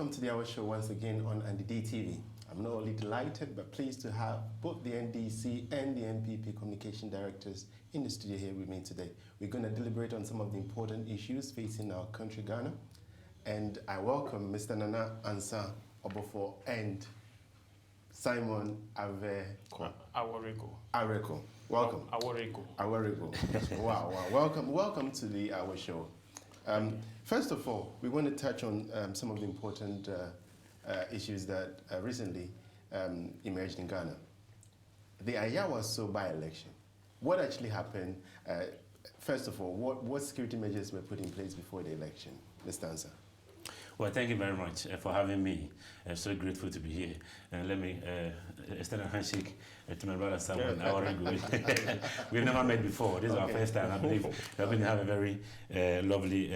welcome to the Hour Show once again on NDC TV. I'm not only delighted but pleased to have both the NDC and the NPP communication directors in the studio here with me today. We're going to deliberate on some of the important issues facing our country, Ghana. And I welcome Mr. Nana Ansah Obofour and Simon Aworigo. Welcome. Aworigo. Wow. Welcome to the Hour Show. First of all, we want to touch on some of the important issues that recently emerged in Ghana. The Ayawaso by-election. What actually happened? First of all, what security measures were put in place before the election? Mr. Ansah. Well, thank you very much for having me. I'm so grateful to be here. And let me extend a handshake to my brother Simon Aworigo. We've never met before. This is our first time, I believe. We're going to have a very lovely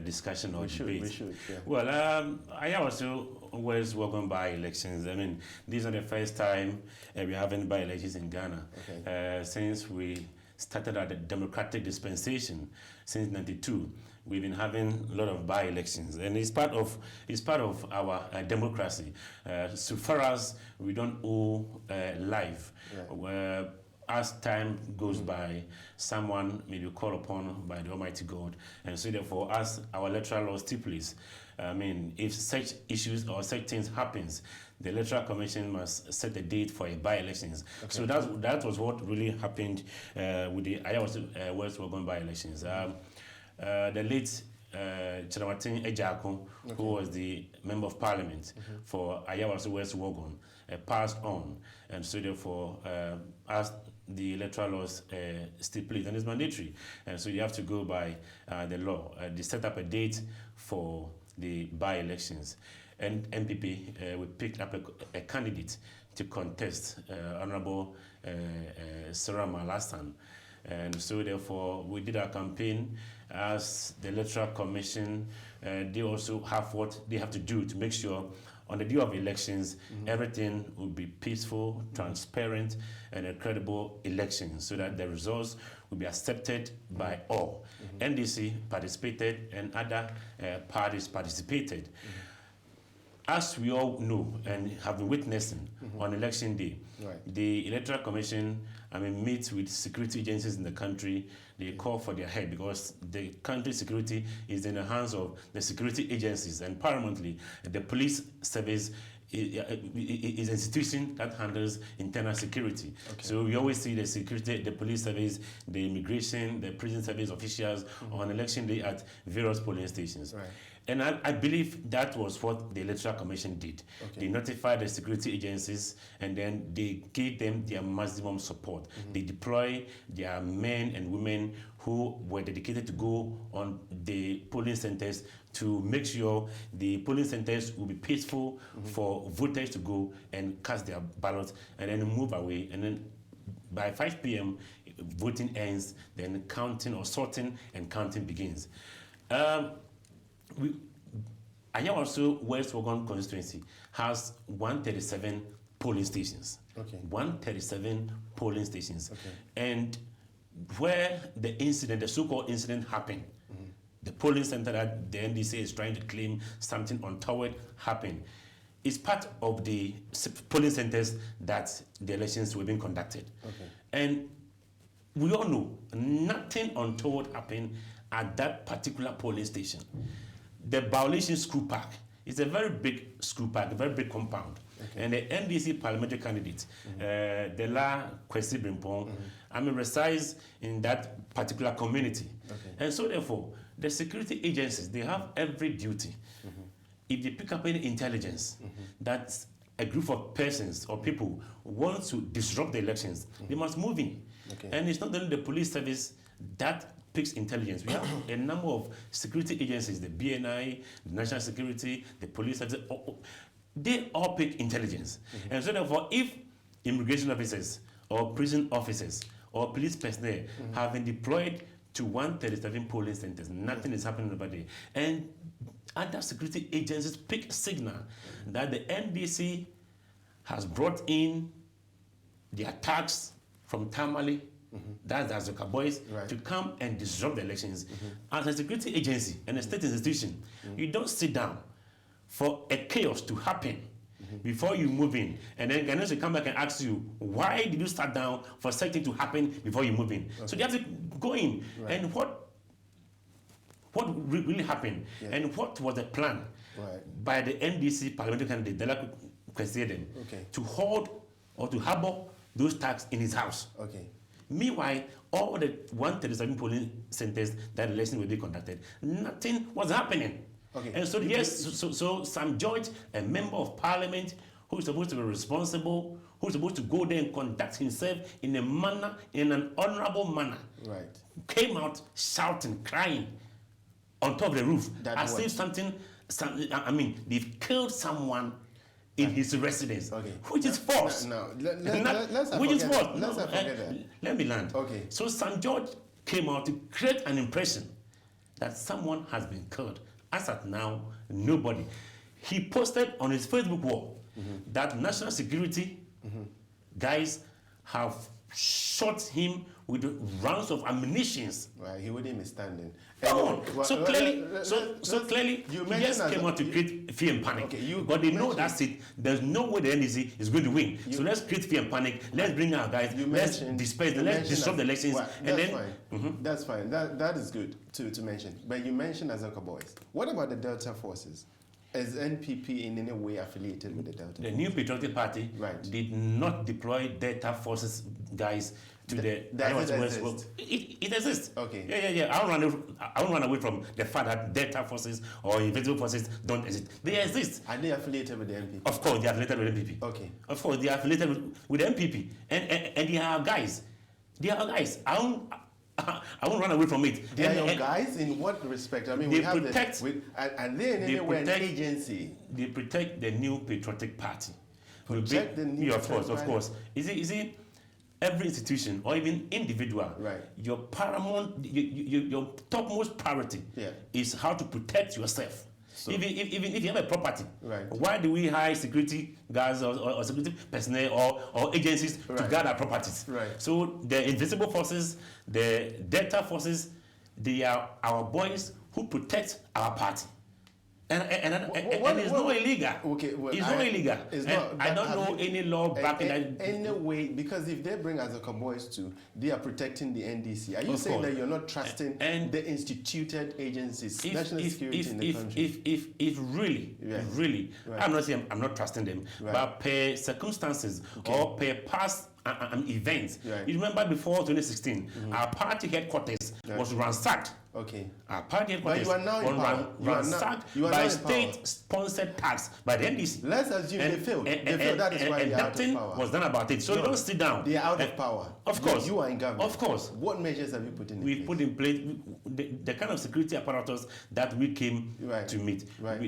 discussion or debate. We should, yeah. Well, I also was working by-elections. I mean, this is the first time we're having by-elections in Ghana. Okay. Since we started at the democratic dispensation since '92. We've been having a lot of by-elections, and it's part of our democracy. So far as we don't owe life, yeah. As time goes by, someone may be called upon by the Almighty God, and so therefore, as our electoral law stipulates, I mean, if such issues or such things happens, the Electoral Commission must set a date for a by-elections. Okay. So that was what really happened with the Ayawaso West Wogan by-elections. The late Chirawatin Ejako, who was the Member of Parliament for Ayawaso West Wogan, passed on, and so therefore, as the electoral laws stipulate, and it's mandatory, and so you have to go by the law. They set up a date for the by-elections, and NPP we picked up a candidate to contest, Honorable Sarama last time. And so therefore we did our campaign as the Electoral Commission. They also have what they have to do to make sure on the day of elections everything will be peaceful, transparent, and a credible election so that the results will be accepted by all. NDC participated and other parties participated. As we all know and have been witnessing on election day, the Electoral Commission, meets with security agencies in the country. They call for their head because the country's security is in the hands of the security agencies, and paramountly, the police service is an institution that handles internal security. Okay. So we always see the security, the police service, the immigration, the prison service officials on election day at various polling stations. Right. And I believe that was what the Electoral Commission did. Okay. They notified the security agencies and then they gave them their maximum support. They deployed their men and women who were dedicated to go on the polling centers to make sure the polling centers will be peaceful for voters to go and cast their ballots and then move away. And then by 5 p.m., voting ends, then counting or sorting and counting begins. Ayawaso West Wogan constituency has 137 polling stations. Okay. 137 polling stations. Okay. And where the incident, the so-called incident happened, the polling center that the NDC is trying to claim something untoward happened, is part of the polling centers that the elections were being conducted. Okay. And we all know nothing untoward happened at that particular polling station. The violation school park is a very big school park, a very big compound. Okay. And the NDC parliamentary candidate, De La Kwesi Brimpong, resides in that particular community. Okay. And so therefore, the security agencies, they have every duty. If they pick up any intelligence that a group of persons or people want to disrupt the elections, they must move in. Okay. And it's not only the police service that picks intelligence. We have a number of security agencies, the BNI, the National Security, the police service, they all pick intelligence. And so therefore, if immigration officers or prison officers or police personnel have been deployed to 137 polling centers, nothing is happening over there. And other security agencies pick signal that the NDC has brought in the attacks from Tamale, that's the Azuka boys, to come and disrupt the elections. As a security agency and a state institution, you don't sit down for a chaos to happen before you move in, and then Ghanaians will come back and ask you, why did you start down for something to happen before you move in? Okay. So you have to go in, and what really happened, and what was the plan by the NDC parliamentary candidate, Dela Kwesieden, to hold or to harbor those tags in his house. Okay. Meanwhile, all the 137 polling centers that the election will be conducted, nothing was happening. Okay. And so so Sam George, a member of parliament who is supposed to be responsible, who is supposed to go there and conduct himself in a manner, in an honorable manner, came out shouting, crying on top of the roof, as if they've killed someone in his residence, which is false. Let me land. Okay. So Sam George came out to create an impression that someone has been killed. As at now, nobody. He posted on his Facebook wall that national security guys have shot him with rounds of ammunition. Right, he wouldn't be standing. So clearly, he just came out to create fear and panic. But they know that's it. There's no way the NDC is going to win. So let's create fear and panic. Let's bring our guys. Let's disperse them. Let's disrupt the elections. That's fine. That is good to mention. But you mentioned Azaka boys. What about the Delta forces? Is NPP in any way affiliated with the Delta? The New Patriotic Party did not deploy Delta forces guys to it exists. Okay. Yeah. I don't run away from the fact that Delta forces or invisible forces don't exist. They exist. Are they affiliated with the NPP? Of course, they are affiliated with the NPP. Okay. Of course, they are affiliated with the NPP, and they are guys. I won't run away from it. They are your guys in what respect? I mean, they protect. And they in any way an agency. They protect the New Patriotic Party. Protect the New Patriotic Party. Of course. Is it every institution or even individual? Your paramount, your topmost priority is how to protect yourself. So, even if you have a property, why do we hire security guards or security personnel or agencies to guard our properties? So the invisible forces, the Delta forces, they are our boys who protect our party. And it's not illegal. Okay, well, it's not illegal. I don't know any law backing that. Anyway, because if they bring Azaka boys too, they are protecting the NDC. Are you saying that you're not trusting the instituted agencies, national security in the country? If really, I'm not saying I'm not trusting them, but per circumstances or per past events. You remember before 2016, our party headquarters was ransacked. Okay. Our party headquarters was ransacked by state-sponsored tax by the NDC. Let's assume they failed. That is why they are out of power. Was done about it. So you don't sit down. They are out of power. Of course. You are in government. Of course. What measures have you put in place? We've put in place the kind of security apparatus that we came to meet.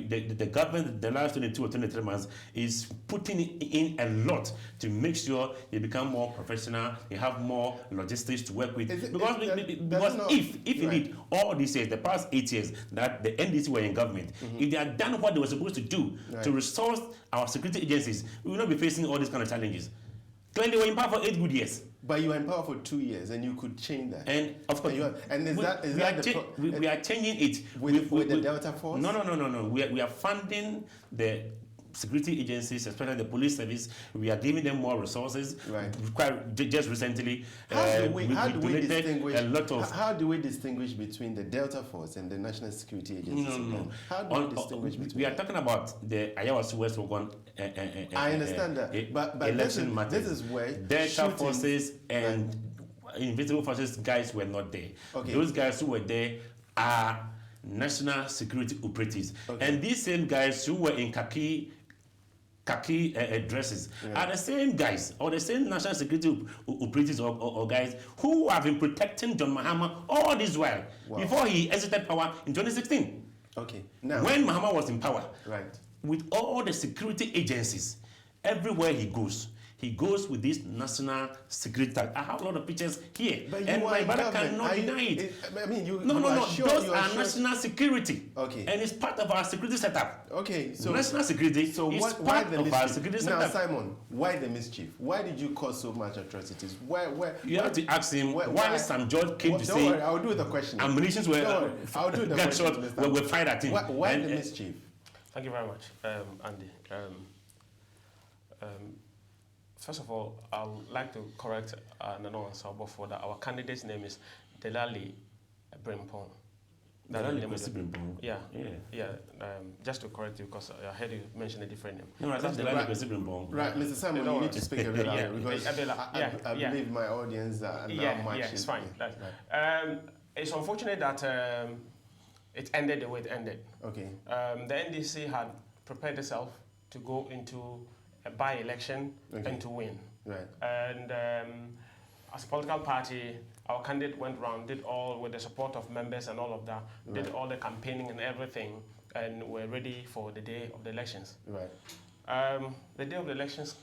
The government, the last 22 or 23 months, is putting in a lot to make sure they become more professional, they have more logistics to work with. Because if indeed all these years, the past 8 years that the NDC were in government, if they had done what they were supposed to do to resource our security agencies, we will not be facing all these kind of challenges. Clearly, they were in power for 8 good years. But you were in power for 2 years, and you could change that. And of course, we are changing it with the Delta Force. No. We are funding the security agencies, especially the police service. We are giving them more resources. Just recently, how do we distinguish between the Delta Force and the National Security Agency? No. How do we distinguish between? We are talking about the Ayawasu West Ogun. I understand that, but election this is where Delta forces and invisible forces guys were not there. Those guys who were there are national security operatives, and these same guys who were in khaki dresses are the same guys or the same national security operatives or guys who have been protecting John Mahama all this while before he exited power in 2016. Now, when Mahama was in power, with all the security agencies, everywhere he goes with this national security tag. I have a lot of pictures here, and my brother cannot deny it. I mean, those are national security. And it's part of our security setup. So national security is part of our security setup. Now, Simon, why the mischief? Why did you cause so much atrocities? You have to ask him why Sam George came to say. I'll do the question. Ammunitions were gunshots were fired at him. Why the mischief? Thank you very much, Andy. First of all, I would like to correct Nana Ansah Obofour that our candidate's name is Delali Brimpong. Yeah. Just to correct you, because I heard you mention a different name. No, that's Delali Brimpong. Right, Mr. Simon, you need to speak a bit louder because I believe my audience are not much. Yeah, it's fine. It's unfortunate that it ended the way it ended. Okay. The NDC had prepared itself to go into a by-election and to win. Right. And as a political party, our candidate went around, did all with the support of members and all of that, did all the campaigning and everything, and we're ready for the day of the elections. Right. The day of the elections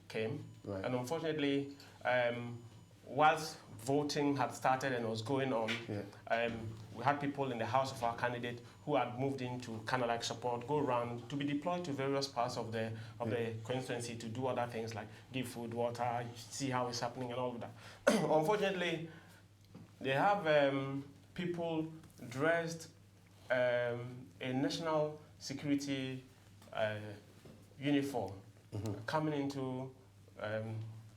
came, and unfortunately, whilst voting had started and was going on, we had people in the house of our candidate who had moved in to kind of like support, go around to be deployed to various parts of the constituency to do other things like give food, water, see how it's happening and all of that. Unfortunately, they have people dressed in national security uniform coming into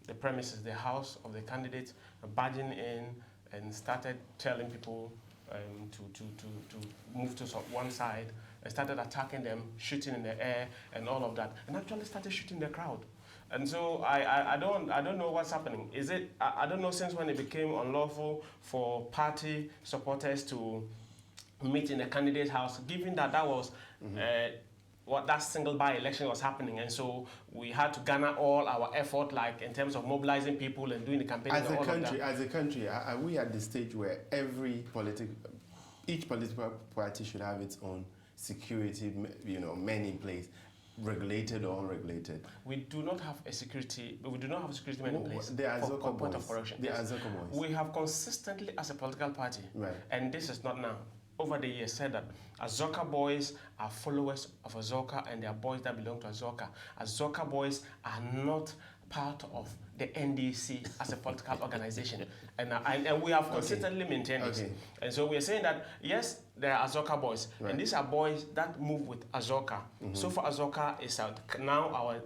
the premises, the house of the candidate, barging in and started telling people to move to one side, and started attacking them, shooting in the air and all of that, and actually started shooting the crowd. And so I don't know what's happening. Is it, I don't know since when it became unlawful for party supporters to meet in the candidate's house, given that that was what that single by-election was happening, and so we had to garner all our effort, like in terms of mobilizing people and doing the campaign. As a country, are we at the stage where each political party should have its own security, men in place, regulated or unregulated? We do not have a security. We do not have a security men in place. For point of correction. We have consistently, as a political party, and this is not now, over the years said that Azoka boys are followers of Azoka and they are boys that belong to Azoka. Azoka boys are not part of the NDC as a political organization. And we have consistently maintained this. And so we are saying that, yes, there are Azoka boys, and these are boys that move with Azoka. So far, Azoka is now our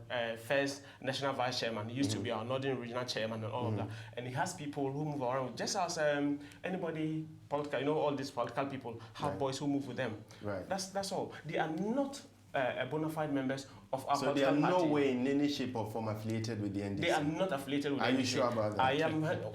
first national vice chairman. He used to be our northern regional chairman and all of that. And he has people who move around, just as anybody political, all these political people have boys who move with them. That's all. They are not bona fide members of our political party. So they are no way in any shape or form affiliated with the NDC? They are not affiliated with the NDC. Are you sure about that?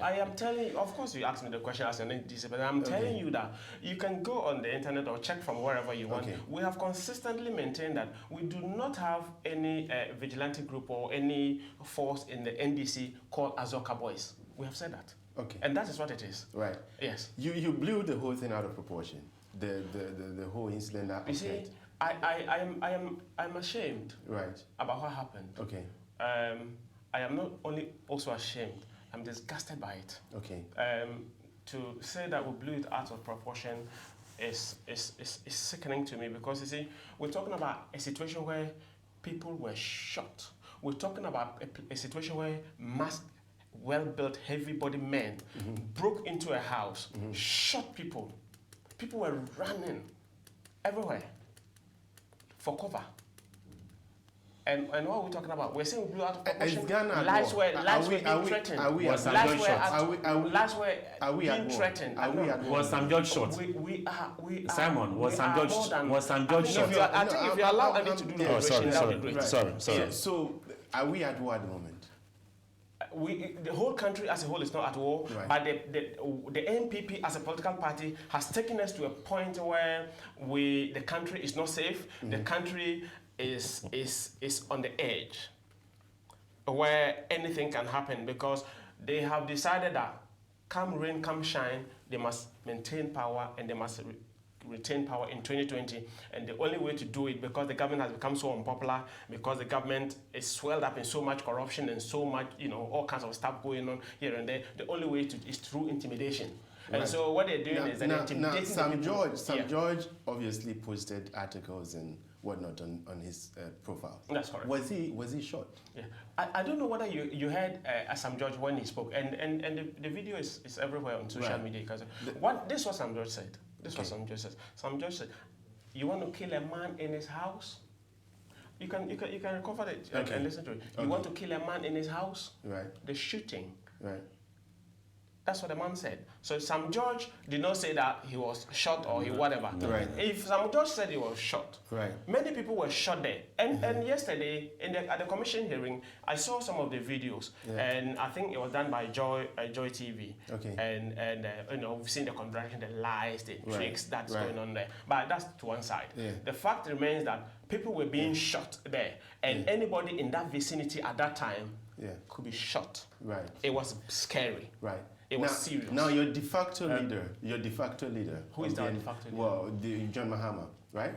I am telling you, of course you asked me the question as an NDC, but I'm telling you that you can go on the internet or check from wherever you want. We have consistently maintained that we do not have any vigilante group or any force in the NDC called Azoka Boys. We have said that. And that is what it is. Right. Yes. You blew the whole thing out of proportion. The whole incident that you see, I'm ashamed about what happened. I am not only also ashamed, I'm disgusted by it. To say that we blew it out of proportion is sickening to me, because you see, we're talking about a situation where people were shot. We're talking about a situation where masked, well-built, heavy-bodied men broke into a house, shot people. People were running everywhere for cover. And what are we talking about? We're saying we blew out of proportion. Lives were being threatened. Lives were being threatened. Was Sam George shot? Simon, was Sam George shot? I think if you allow me to do the question, that would be great. Sorry. So are we at war at the moment? The whole country as a whole is not at war, but the NPP as a political party has taken us to a point where the country is not safe. The country is on the edge, where anything can happen, because they have decided that come rain, come shine, they must maintain power and they must retain power in 2020, and the only way to do it, because the government has become so unpopular, because the government is swelled up in so much corruption and so much, all kinds of stuff going on here and there, the only way is through intimidation. And so what they're doing is intimidating Sam George obviously posted articles and whatnot on his profile. That's correct. Was he shot? Yeah. I don't know whether you heard Sam George when he spoke, and the video is everywhere on social media, because this is what Sam George said. This was Sam George said. Sam George said, you want to kill a man in his house? You can recover it and listen to it. You want to kill a man in his house? Right. The shooting. Right. That's what the man said. So Sam George did not say that he was shot or he whatever. Right. If Sam George said he was shot, right. Many people were shot there. And yesterday at the commission hearing, I saw some of the videos, and I think it was done by Joy TV. Okay. And you know, we've seen the contradiction, the lies, the tricks that's going on there. But that's to one side. Yeah. The fact remains that people were being shot there, and anybody in that vicinity at that time could be shot. Right. It was scary. Right. It was serious. Now your de facto leader, Who is that de facto leader? Well, John Mahama, right?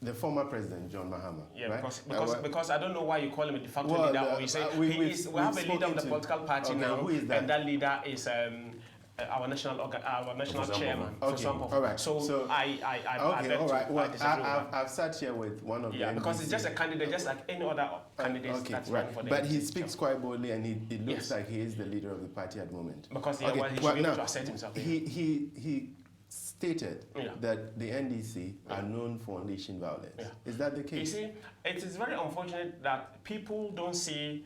The former president, John Mahama. Yeah, right? because I don't know why you call him a de facto leader, or you say we have a leader of the political party now, who is that? And that leader is our national chairman. Okay, all right. So I've sat here with one of them. Because it's just a candidate, just like any other candidate that's running for the But he speaks quite boldly, and he looks like he is the leader of the party at the moment. Because he should be able to assert himself. He stated that the NDC are known for unleashing violence. Yeah. Is that the case? You see, it is very unfortunate that people don't see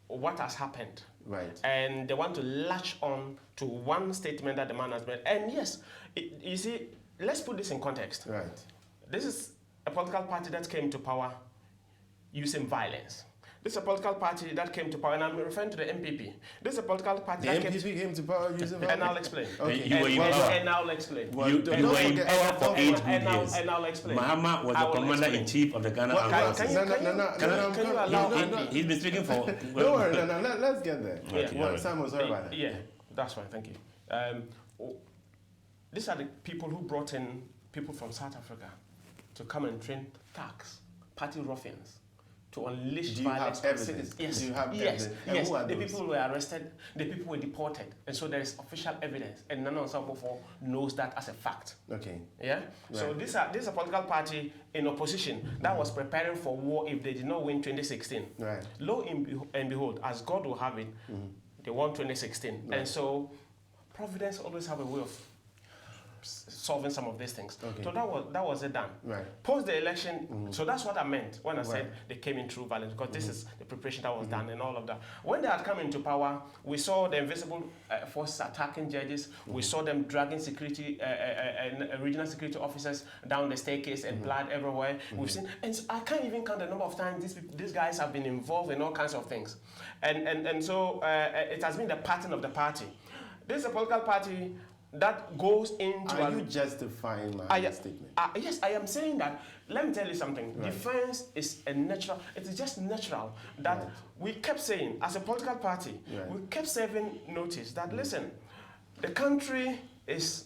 what has happened. Right. And they want to latch on to one statement that the man has made. And yes, you see, let's put this in context. Right. This is a political party that came to power using violence. This is a political party that came to power, and I'm referring to the NPP. This is a political party that came to power using violence. And I'll explain. Okay. And I'll explain. You were in power for 8 good years. And I'll explain. Mahama was the commander-in-chief of the Ghana Armed Forces. Can you allow me? He's been speaking for... Don't worry, let's get there. Okay, Simon, sorry about that. Yeah, that's fine, thank you. These are the people who brought in people from South Africa to come and train thugs, party ruffians, to unleash violence on citizens. Yes. Do you have evidence? Yes. The people were arrested, the people were deported, and so there is official evidence, and Nana Ansah Obofour knows that as a fact. Okay. Yeah. Right. So this is a political party in opposition that was preparing for war if they did not win 2016. Right. Lo and behold, as God will have it, they won 2016, and so Providence always have a way of solving some of these things. Okay. So that was it done. Right. Post the election, so that's what I meant when I said they came in through violence, because this is the preparation that was done and all of that. When they had come into power, we saw the invisible forces attacking judges. We saw them dragging security, regional security officers down the staircase and blood everywhere. We've seen, and so I can't even count the number of times these guys have been involved in all kinds of things. And so it has been the pattern of the party. This is a political party that goes into... Are you justifying my statement? Yes, I am saying that. Let me tell you something. Right. Defense is a natural... It is just natural that we kept saying, as a political party, we kept serving notice that, listen, the country is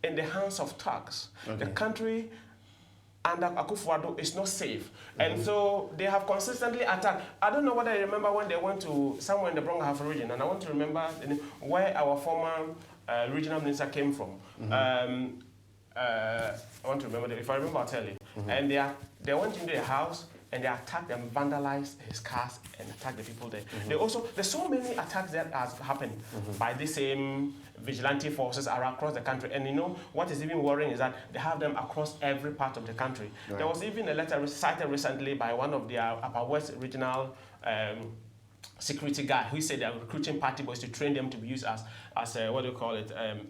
in the hands of thugs. Okay. The country under Akufo-Addo is not safe. And so they have consistently attacked. I don't know whether I remember when they went to somewhere in the Bronx region, and I want to remember where our former regional minister came from. I want to remember that. If I remember, I'll tell you. And they went into the house and they attacked and vandalized his cars and attacked the people there. There's so many attacks that has happened by the same vigilante forces across the country. And you know, what is even worrying is that they have them across every part of the country. Right. There was even a letter cited recently by one of their Upper West regional security guy who said they are recruiting party boys to train them to be used as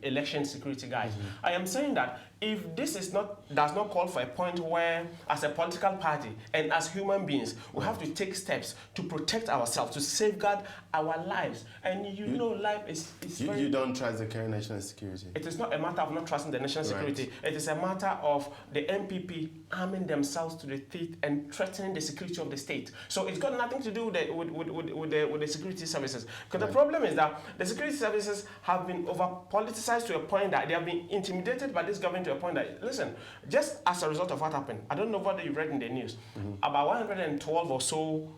election security guys. I am saying that if this does not call for a point where, as a political party and as human beings, we have to take steps to protect ourselves, to safeguard our lives. And life is very... You don't trust the current national security? It is not a matter of not trusting the national security. It is a matter of the NPP arming themselves to the teeth and threatening the security of the state. So it's got nothing to do with the security services. Because the problem is that the security services have been over-politicized to a point that they have been intimidated by this government to a point that, listen, just as a result of what happened, I don't know whether you read in the news, about 112 or so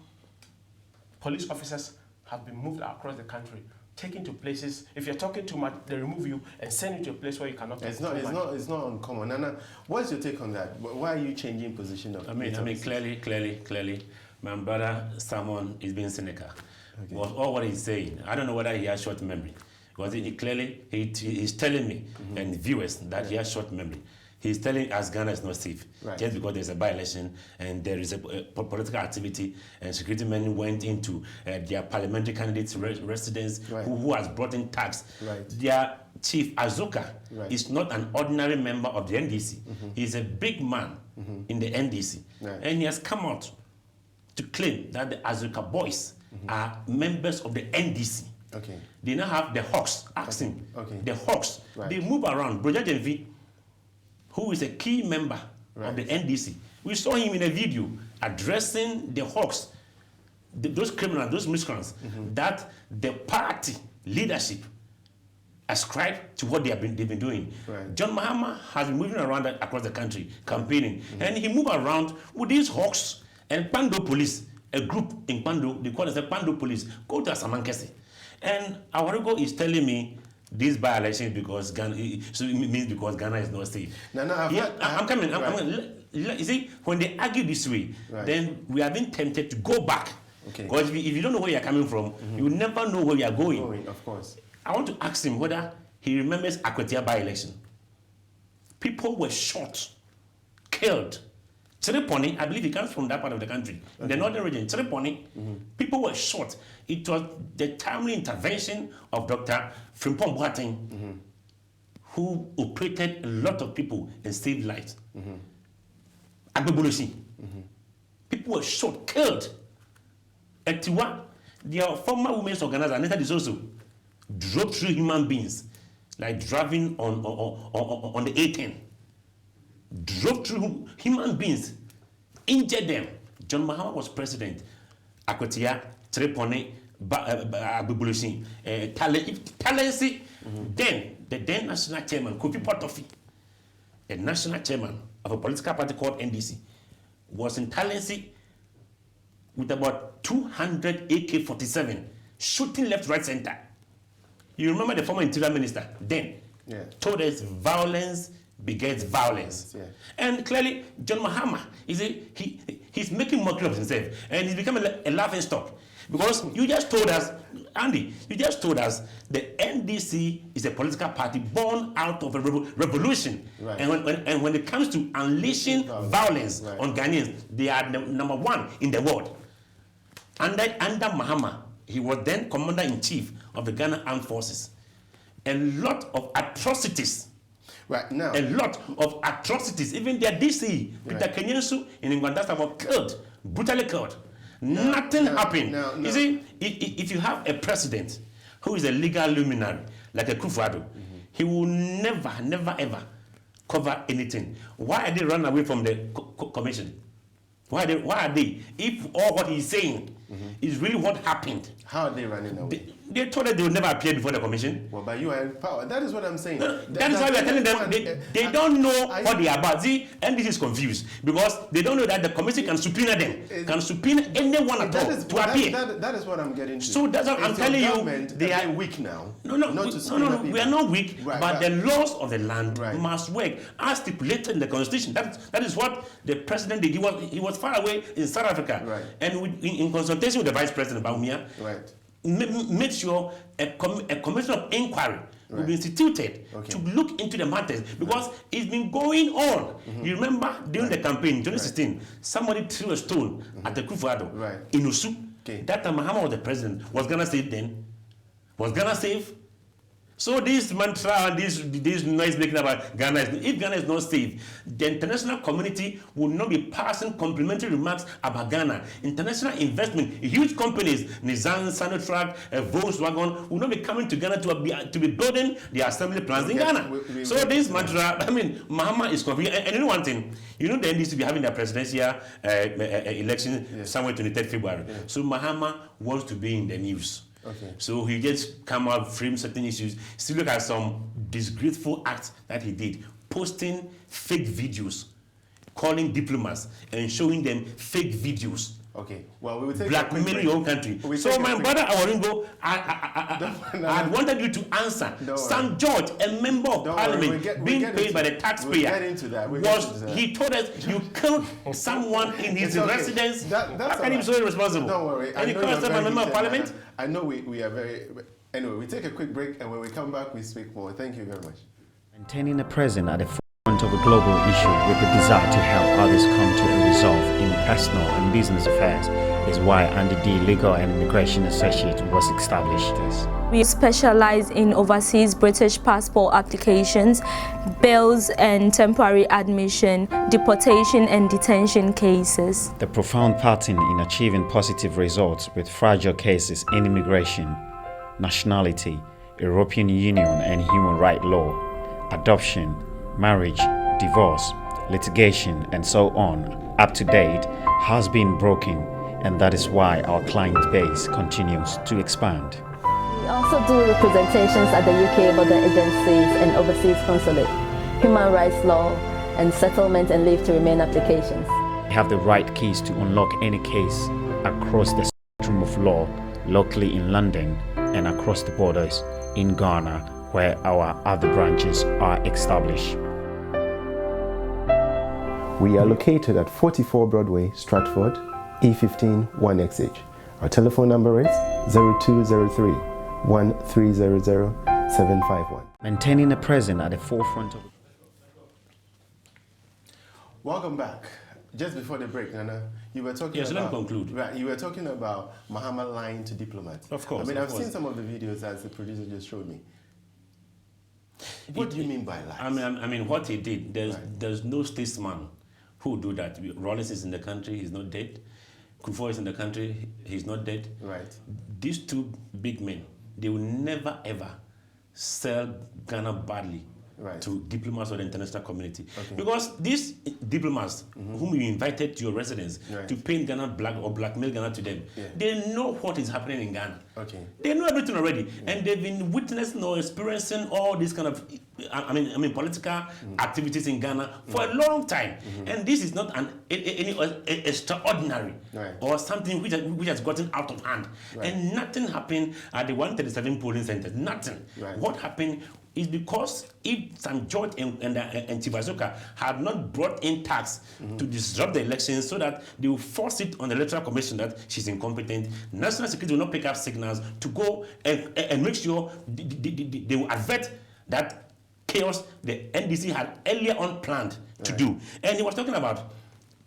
police officers have been moved across the country, taken to places. If you're talking too much, they remove you and send you to a place where you cannot talk It's not uncommon. Nana, what's your take on that? Why are you changing position of... I mean, clearly, my brother Simon is being cynical. Okay. All what he's saying, I don't know whether he has short memory. Because he's telling me and viewers that he has short memory. He's telling us Ghana is not safe just because there's a by-election and there is a political activity and security men went into their parliamentary candidates' residence who has brought in tax. Their chief Azuka is not an ordinary member of the NDC. He's a big man in the NDC. And he has come out to claim that the Azuka boys are members of the NDC. They now have the Hawks. Ask him. The Hawks. They move around. Broja Jenvi, who is a key member of the NDC. We saw him in a video addressing the Hawks, those criminals, those miscreants, that the party leadership ascribed to what they've been doing. John Mahama has been moving around across the country campaigning, and he moved around with these Hawks and Pando police, a group in Pando, they call it the Pando police, go to Asamankese. And Aworigo is telling me this by-election because Ghana, so it means because Ghana is not safe. I'm coming. You see, when they argue this way, then we are being tempted to go back. Because if you don't know where you're coming from, you will never know where you're going. Of course. I want to ask him whether he remembers Akwetia by-election. People were shot, killed. Tripoli, I believe he comes from that part of the country, in the northern region. Tripoli, people were shot. It was the timely intervention of Dr. Frimpong Boateng, who operated a lot of people and saved lives. Agbebolosi, people were shot, killed. Etiwa, their former women's organizer, Anita Disoso, drove through human beings, like driving on the A10. Drove through human beings, injured them. John Mahama was president. Akwetia, Tripoli, Agbebolosi, Talensi. Then, the then national chairman, Kofi Potofi, the national chairman of a political party called NDC, was in Talensi with about 200 AK-47, shooting left, right, center. You remember the former interior minister then told us violence begets violence. And clearly, John Mahama, he's making mockery of himself, and he's become a laughing stock. Because you just told us, Andy, the NDC is a political party born out of a revolution. And when it comes to unleashing violence on Ghanaians, they are number one in the world. Under Mahama, he was then commander-in-chief of the Ghana Armed Forces. A lot of atrocities. A lot of atrocities. Even their DC, Peter Kenyensu in Ngwandasa, were killed, brutally killed. Nothing happened. You see, if you have a president who is a legal luminary, like a Kufuor, he will never, ever cover anything. Why are they run away from the commission? Why are they? If all what he's saying is really what happened. How are they running away? They told us they would never appear before the commission. Well, but you are in power. That is what I'm saying. That is why we are telling them they don't know what they are about. See, NDC is confused because they don't know that the commission can subpoena them, can subpoena anyone at all to appear. That is what I'm getting to. So that's what I'm telling you. They are weak now. No, we are not weak, but the laws of the land must work as stipulated in the constitution. That is what the president did. He was far away in South Africa, and in consultation with the vice president Baumia, made sure a commission of inquiry will be instituted to look into the matters because it's been going on. You remember during the campaign in 2016, somebody threw a stone at the Kufuor in Usu. That time Mahama was the president. Was Ghana safe then? Was Ghana safe? So this mantra, this noise making about Ghana, if Ghana is not safe, the international community will not be passing complimentary remarks about Ghana. International investment, huge companies, Nissan, Sinotrack, Volkswagen, will not be coming to Ghana to be building the assembly plants in Ghana. So this mantra, Mahama is confused. And you know one thing, the NDC will be having their presidential election somewhere 23rd February. So Mahama wants to be in the news. So he just come out, frame certain issues. Still look at some disgraceful acts that he did, posting fake videos, calling diplomats and showing them fake videos. Well, we will take blackmailing your own country. So my brother Aworigo, I wanted you to answer. Sam George, a member of parliament, being paid by the taxpayer, he told us you killed someone in his residence. How can he be so irresponsible? Don't worry. And he calls him a member of parliament? I know we are very... Anyway, we take a quick break, and when we come back, we speak more. Thank you very much. Maintaining a presence at the forefront forefront of a global issue with the desire to help others come to a resolve in personal and business affairs is why NDC Legal and Immigration Associate was established. We specialize in overseas British passport applications, bails and temporary admission, deportation and detention cases. The profound pattern in achieving positive results with fragile cases in immigration, nationality, European Union and human rights law, adoption, marriage, divorce, litigation, and so on, up to date, has been broken, and that is why our client base continues to expand. We also do representations at the UK border agencies and overseas consulate, human rights law, and settlement and leave to remain applications. We have the right keys to unlock any case across the spectrum of law, locally in London and across the borders in Ghana, where our other branches are established. We are located at 44 Broadway, Stratford, E15 1XH. Our telephone number is 0203 1300 751. Maintaining a presence at the forefront of... Welcome back. Just before the break, Nana, you were talking yes, about... let me conclude. Right, you were talking about Muhammad lying to diplomats. Of course. I mean, I've seen some of the videos as the producer just showed me. What do you mean by lies? I mean, what he did, there's no statesman who would do that. Rawlings is in the country, he's not dead. Kufuor is in the country, he's not dead. Right. These two big men, they will never ever sell Ghana badly to diplomats or the international community. Okay. Because these diplomats whom you invited to your residence to paint Ghana black or blackmail Ghana to them, they know what is happening in Ghana. Okay. They know everything already. And they've been witnessing or experiencing all these kind of political activities in Ghana for a long time. And this is not any extraordinary or something which has gotten out of hand. And nothing happened at the 137 polling centers. Nothing. What happened is because if Sam George and Tibazoka had not brought in tax to disrupt the elections so that they will force it on the Electoral Commission that she's incompetent, National Security will not pick up signals to go and make sure they will avert that chaos the NDC had earlier on planned to do. And he was talking about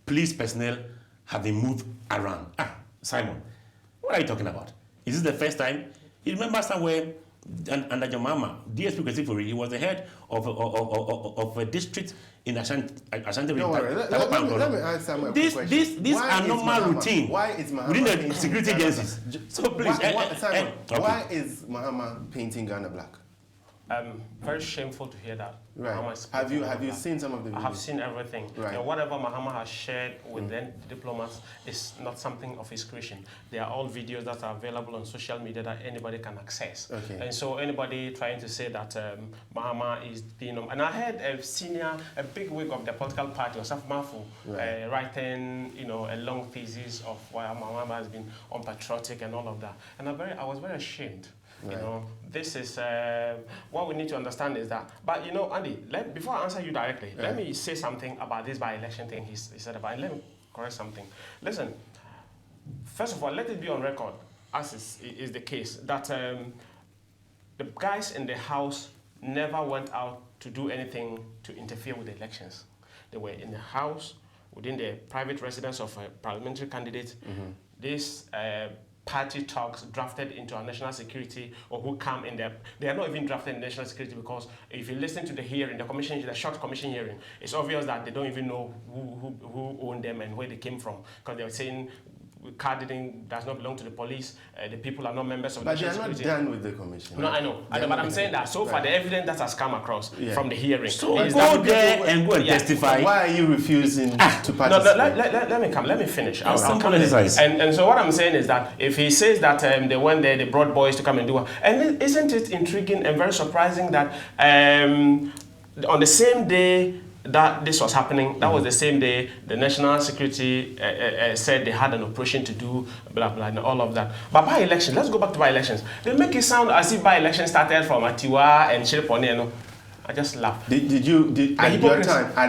police personnel having moved around. Simon, what are you talking about? Is this the first time? You remember somewhere under your mama, DSP Kwesifori, he was the head of a district in Ashanti. Don't worry, let me answer my question. This are normal routine within the security agencies. So please, Simon, why is Mahama painting Ghana black? Very shameful to hear that. Right. Have you seen some of the videos? I have seen everything. Right. And whatever Mahama has shared with the diplomats is not something of his creation. They are all videos that are available on social media that anybody can access. Okay. And so anybody trying to say that Mahama is being... And I heard a big wig of the political party, Osaf Mafu, writing a long thesis of why Mahama has been unpatriotic and all of that. And I was very ashamed. You know, this is what we need to understand is that. But you know, Andy, before I answer you directly, let me say something about this by-election thing he said about. And let me correct something. Listen, first of all, let it be on record, as is the case, that the guys in the House never went out to do anything to interfere with the elections. They were in the House, within the private residence of a parliamentary candidate. This party talks drafted into our national security, or who come in there. They are not even drafted in national security because if you listen to the hearing, the short commission hearing, it's obvious that they don't even know who owned them and where they came from, because they were saying car does not belong to the police. The people are not members of the national security. But they are not done with the commission. No, I know. But I'm saying that so far the evidence that has come across from the hearing. So go there and go and testify. Why are you refusing to participate? No, let me finish. I'll come and so what I'm saying is that if he says that they went there, they brought boys to come and do it, and isn't it intriguing and very surprising that on the same day that this was happening, that was the same day the national security said they had an operation to do, blah, blah, and all of that. But by-elections, let's go back to by-elections. They make it sound as if by-elections started from Atiwa and Shiripone. I just laugh. At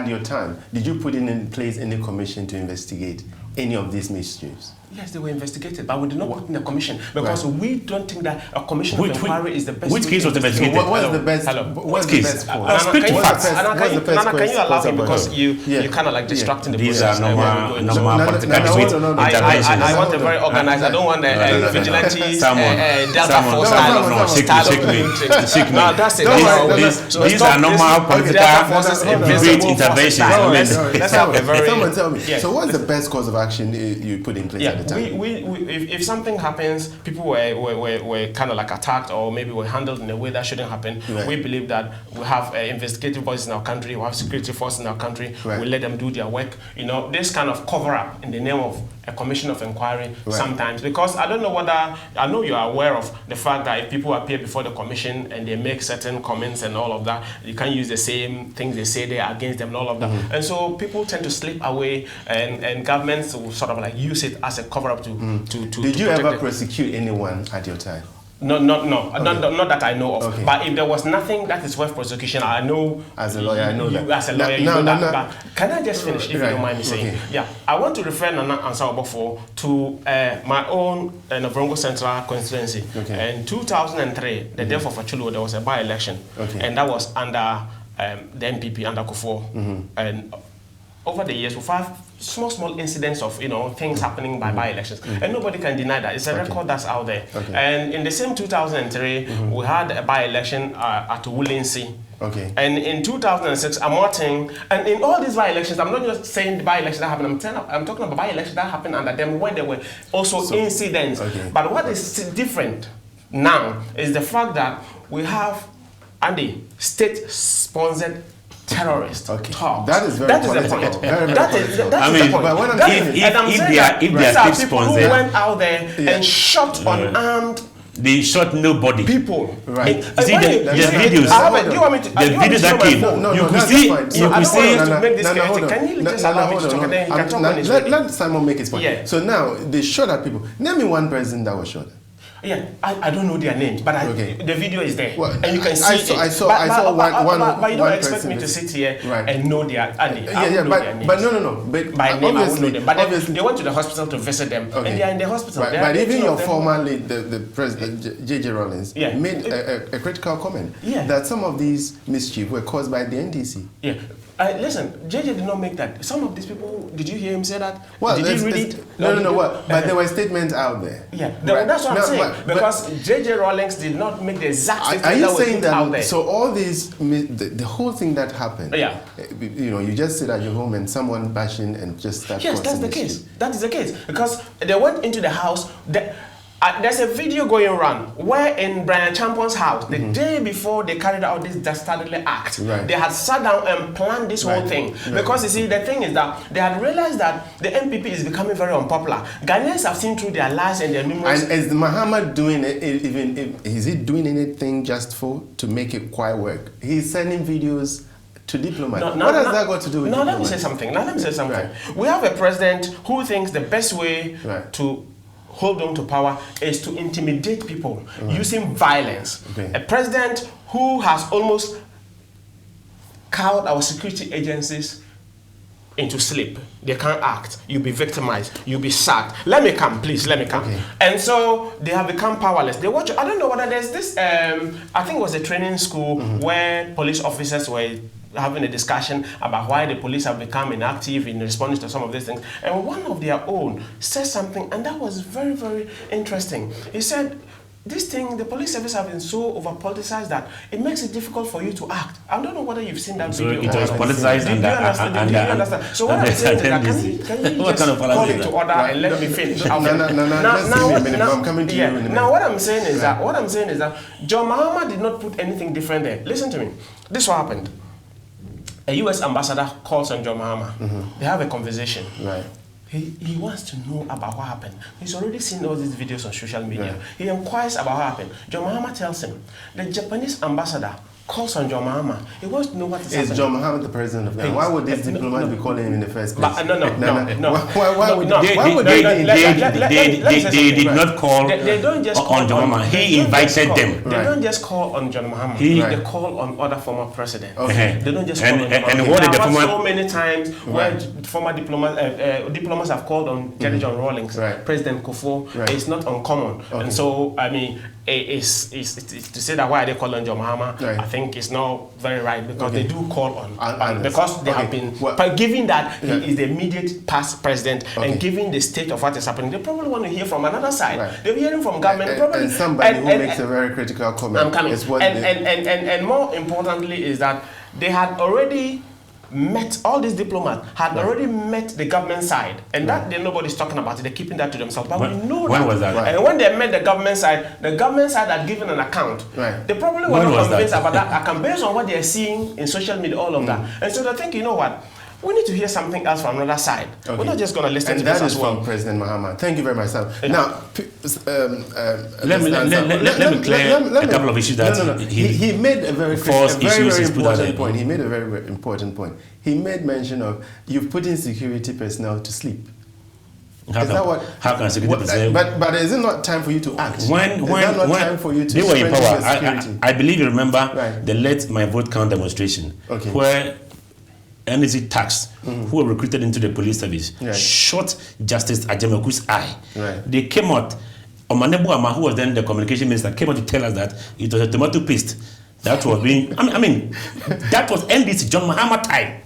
your time, did you put in place any commission to investigate any of these mischiefs? Yes, they were investigated, but we did not put in a commission because we don't think that a commission of inquiry is the best. Which case was investigated? What is the best? What's the best cause? Speak to facts. Nana, can you allow him because you kind of like distracting the process? These are normal political interventions. I want a very organized. I don't want a vigilante Delta Force style. No, shake me. No, that's it. These are normal political interventions. Let's have a very. Someone tell me. So, what's the best course of action you put in place at the time? If something happens, people were kind of like attacked or maybe were handled in a way that shouldn't happen, we believe that we have investigative bodies in our country, we have security forces in our country, we let them do their work. You know, this kind of cover-up in the name of a commission of inquiry sometimes, because I don't know whether, I know you are aware of the fact that if people appear before the commission and they make certain comments and all of that, you can't use the same things they say there against them and all of that. And so people tend to slip away and governments will sort of like use it as a cover-up to Did you ever prosecute anyone at your time? No, not that I know of. But if there was nothing that is worth prosecution, I know. As a lawyer, I know that. As a lawyer, you know that. But can I just finish, if you don't mind me saying? Yeah, I want to refer Nana Ansah Obofour to my own Aworigo Central constituency. In 2003, the death of Achulu, there was a by-election, and that was under the NPP, under Kufuor. And over the years, we've had small incidents of things happening by elections, and nobody can deny that. It's a record that's out there. And in the same 2003, we had a by-election at Woolensea. And in 2006, Amoting, and in all these by-elections, I'm not just saying the by-elections that happened. I'm talking about by-elections that happened under them when there were also incidents. But what is different now is the fact that we have state-sponsored terrorist talks. That is very political. That is the point. But when if they are people who went out there and shot unarmed. They shot nobody. People. Right. See the videos. The videos that came. You could see. You could see. Can you just allow me to talk and then you can talk on this? Let Simon make his point. So now they shot at people. Name me one person that was shot. Yeah, I don't know their names, but the video is there, and you can see it. I saw one. But you don't expect me to sit here and know their names. But no. But by name, I won't know them. But they went to the hospital to visit them, and they are in the hospital. But even your former lead, the president, J.J. Rawlings, made a critical comment that some of these mischief were caused by the NDC. Yeah. Listen, JJ did not make that. Some of these people, did you hear him say that? Well, did you read it? No. But there were statements out there. Yeah, that's what I'm saying. Because JJ Rawlings did not make the exact statement that was put out there. So all these, the whole thing that happened, you just sit at your home and someone bashing and just start. Yes, that's the case. That is the case. Because they went into the house. There's a video going around where in Brian Champion's house, the day before they carried out this dastardly act, they had sat down and planned this whole thing. Because you see, the thing is that they had realized that the NPP is becoming very unpopular. Ghanaians have seen through their lies and their numerous... And is Muhammad doing it, is he doing anything just to make it quite work? He's sending videos to diplomats. What has that got to do with let me say something. We have a president who thinks the best way to hold on to power is to intimidate people using violence. A president who has almost cowed our security agencies into sleep. They can't act. You'll be victimized. You'll be sacked. Let me come, please. Let me come. And so they have become powerless. They watch. I don't know whether there's this. I think it was a training school where police officers were having a discussion about why the police have become inactive in responding to some of these things. And one of their own said something, and that was very, very interesting. He said, this thing, the police service have been so over-politicized that it makes it difficult for you to act. I don't know whether you've seen that video. It was politicized and do you understand? So what I'm saying is that, can you just call it to order and let me finish? I'm coming to you in a minute. Now what I'm saying is that John Mahama did not put anything different there. Listen to me. This is what happened. A U.S. ambassador calls on John Mahama. They have a conversation. He wants to know about what happened. He's already seen all these videos on social media. He inquires about what happened. John Mahama tells him, the Japanese ambassador calls on John Mahama. He wants to know what is happening. Is John Mahama the president of Ghana? Why would this diplomat be calling him in the first place? No. Why would they did not call on John Mahama. He invited them. They don't just call on John Mahama. They call on other former presidents. They don't just call on John Mahama. And what did the former... so many times where former diplomats have called on Jerry John Rawlings, President Kufuor. It's not uncommon. And so, I mean, it's to say that why are they calling on John Mahama, I think it's not very right, because they do call on because they have been, but given that he is the immediate past president and given the state of what is happening, they probably want to hear from another side. They'll be hearing from government and somebody who makes a very critical comment. I'm coming. And more importantly is that they had already met, all these diplomats had already met the government side, and that nobody's talking about it. They're keeping that to themselves. But we know when was that? And when they met the government side had given an account. They probably were not convinced about that account based on what they're seeing in social media, all of that. And so they think, you know what? We need to hear something else from another side. We're not just going to listen to this as well. And that is from President Mahama. Thank you very much, Sam. Now, let me clear a couple of issues that he made a very important point. He made a very important point. He made mention of you've put in security personnel to sleep. How can security personnel? But is it not time for you to act? When time for you to they were in power, I believe you remember the Let My Vote Count demonstration, where NDC tax, who were recruited into the police service, shot Justice Ajemaku's eye. They came out, Omanebu Ama, who was then the communication minister, came out to tell us that it was a tomato paste that was being, I mean, that was NDC, John Mahama time,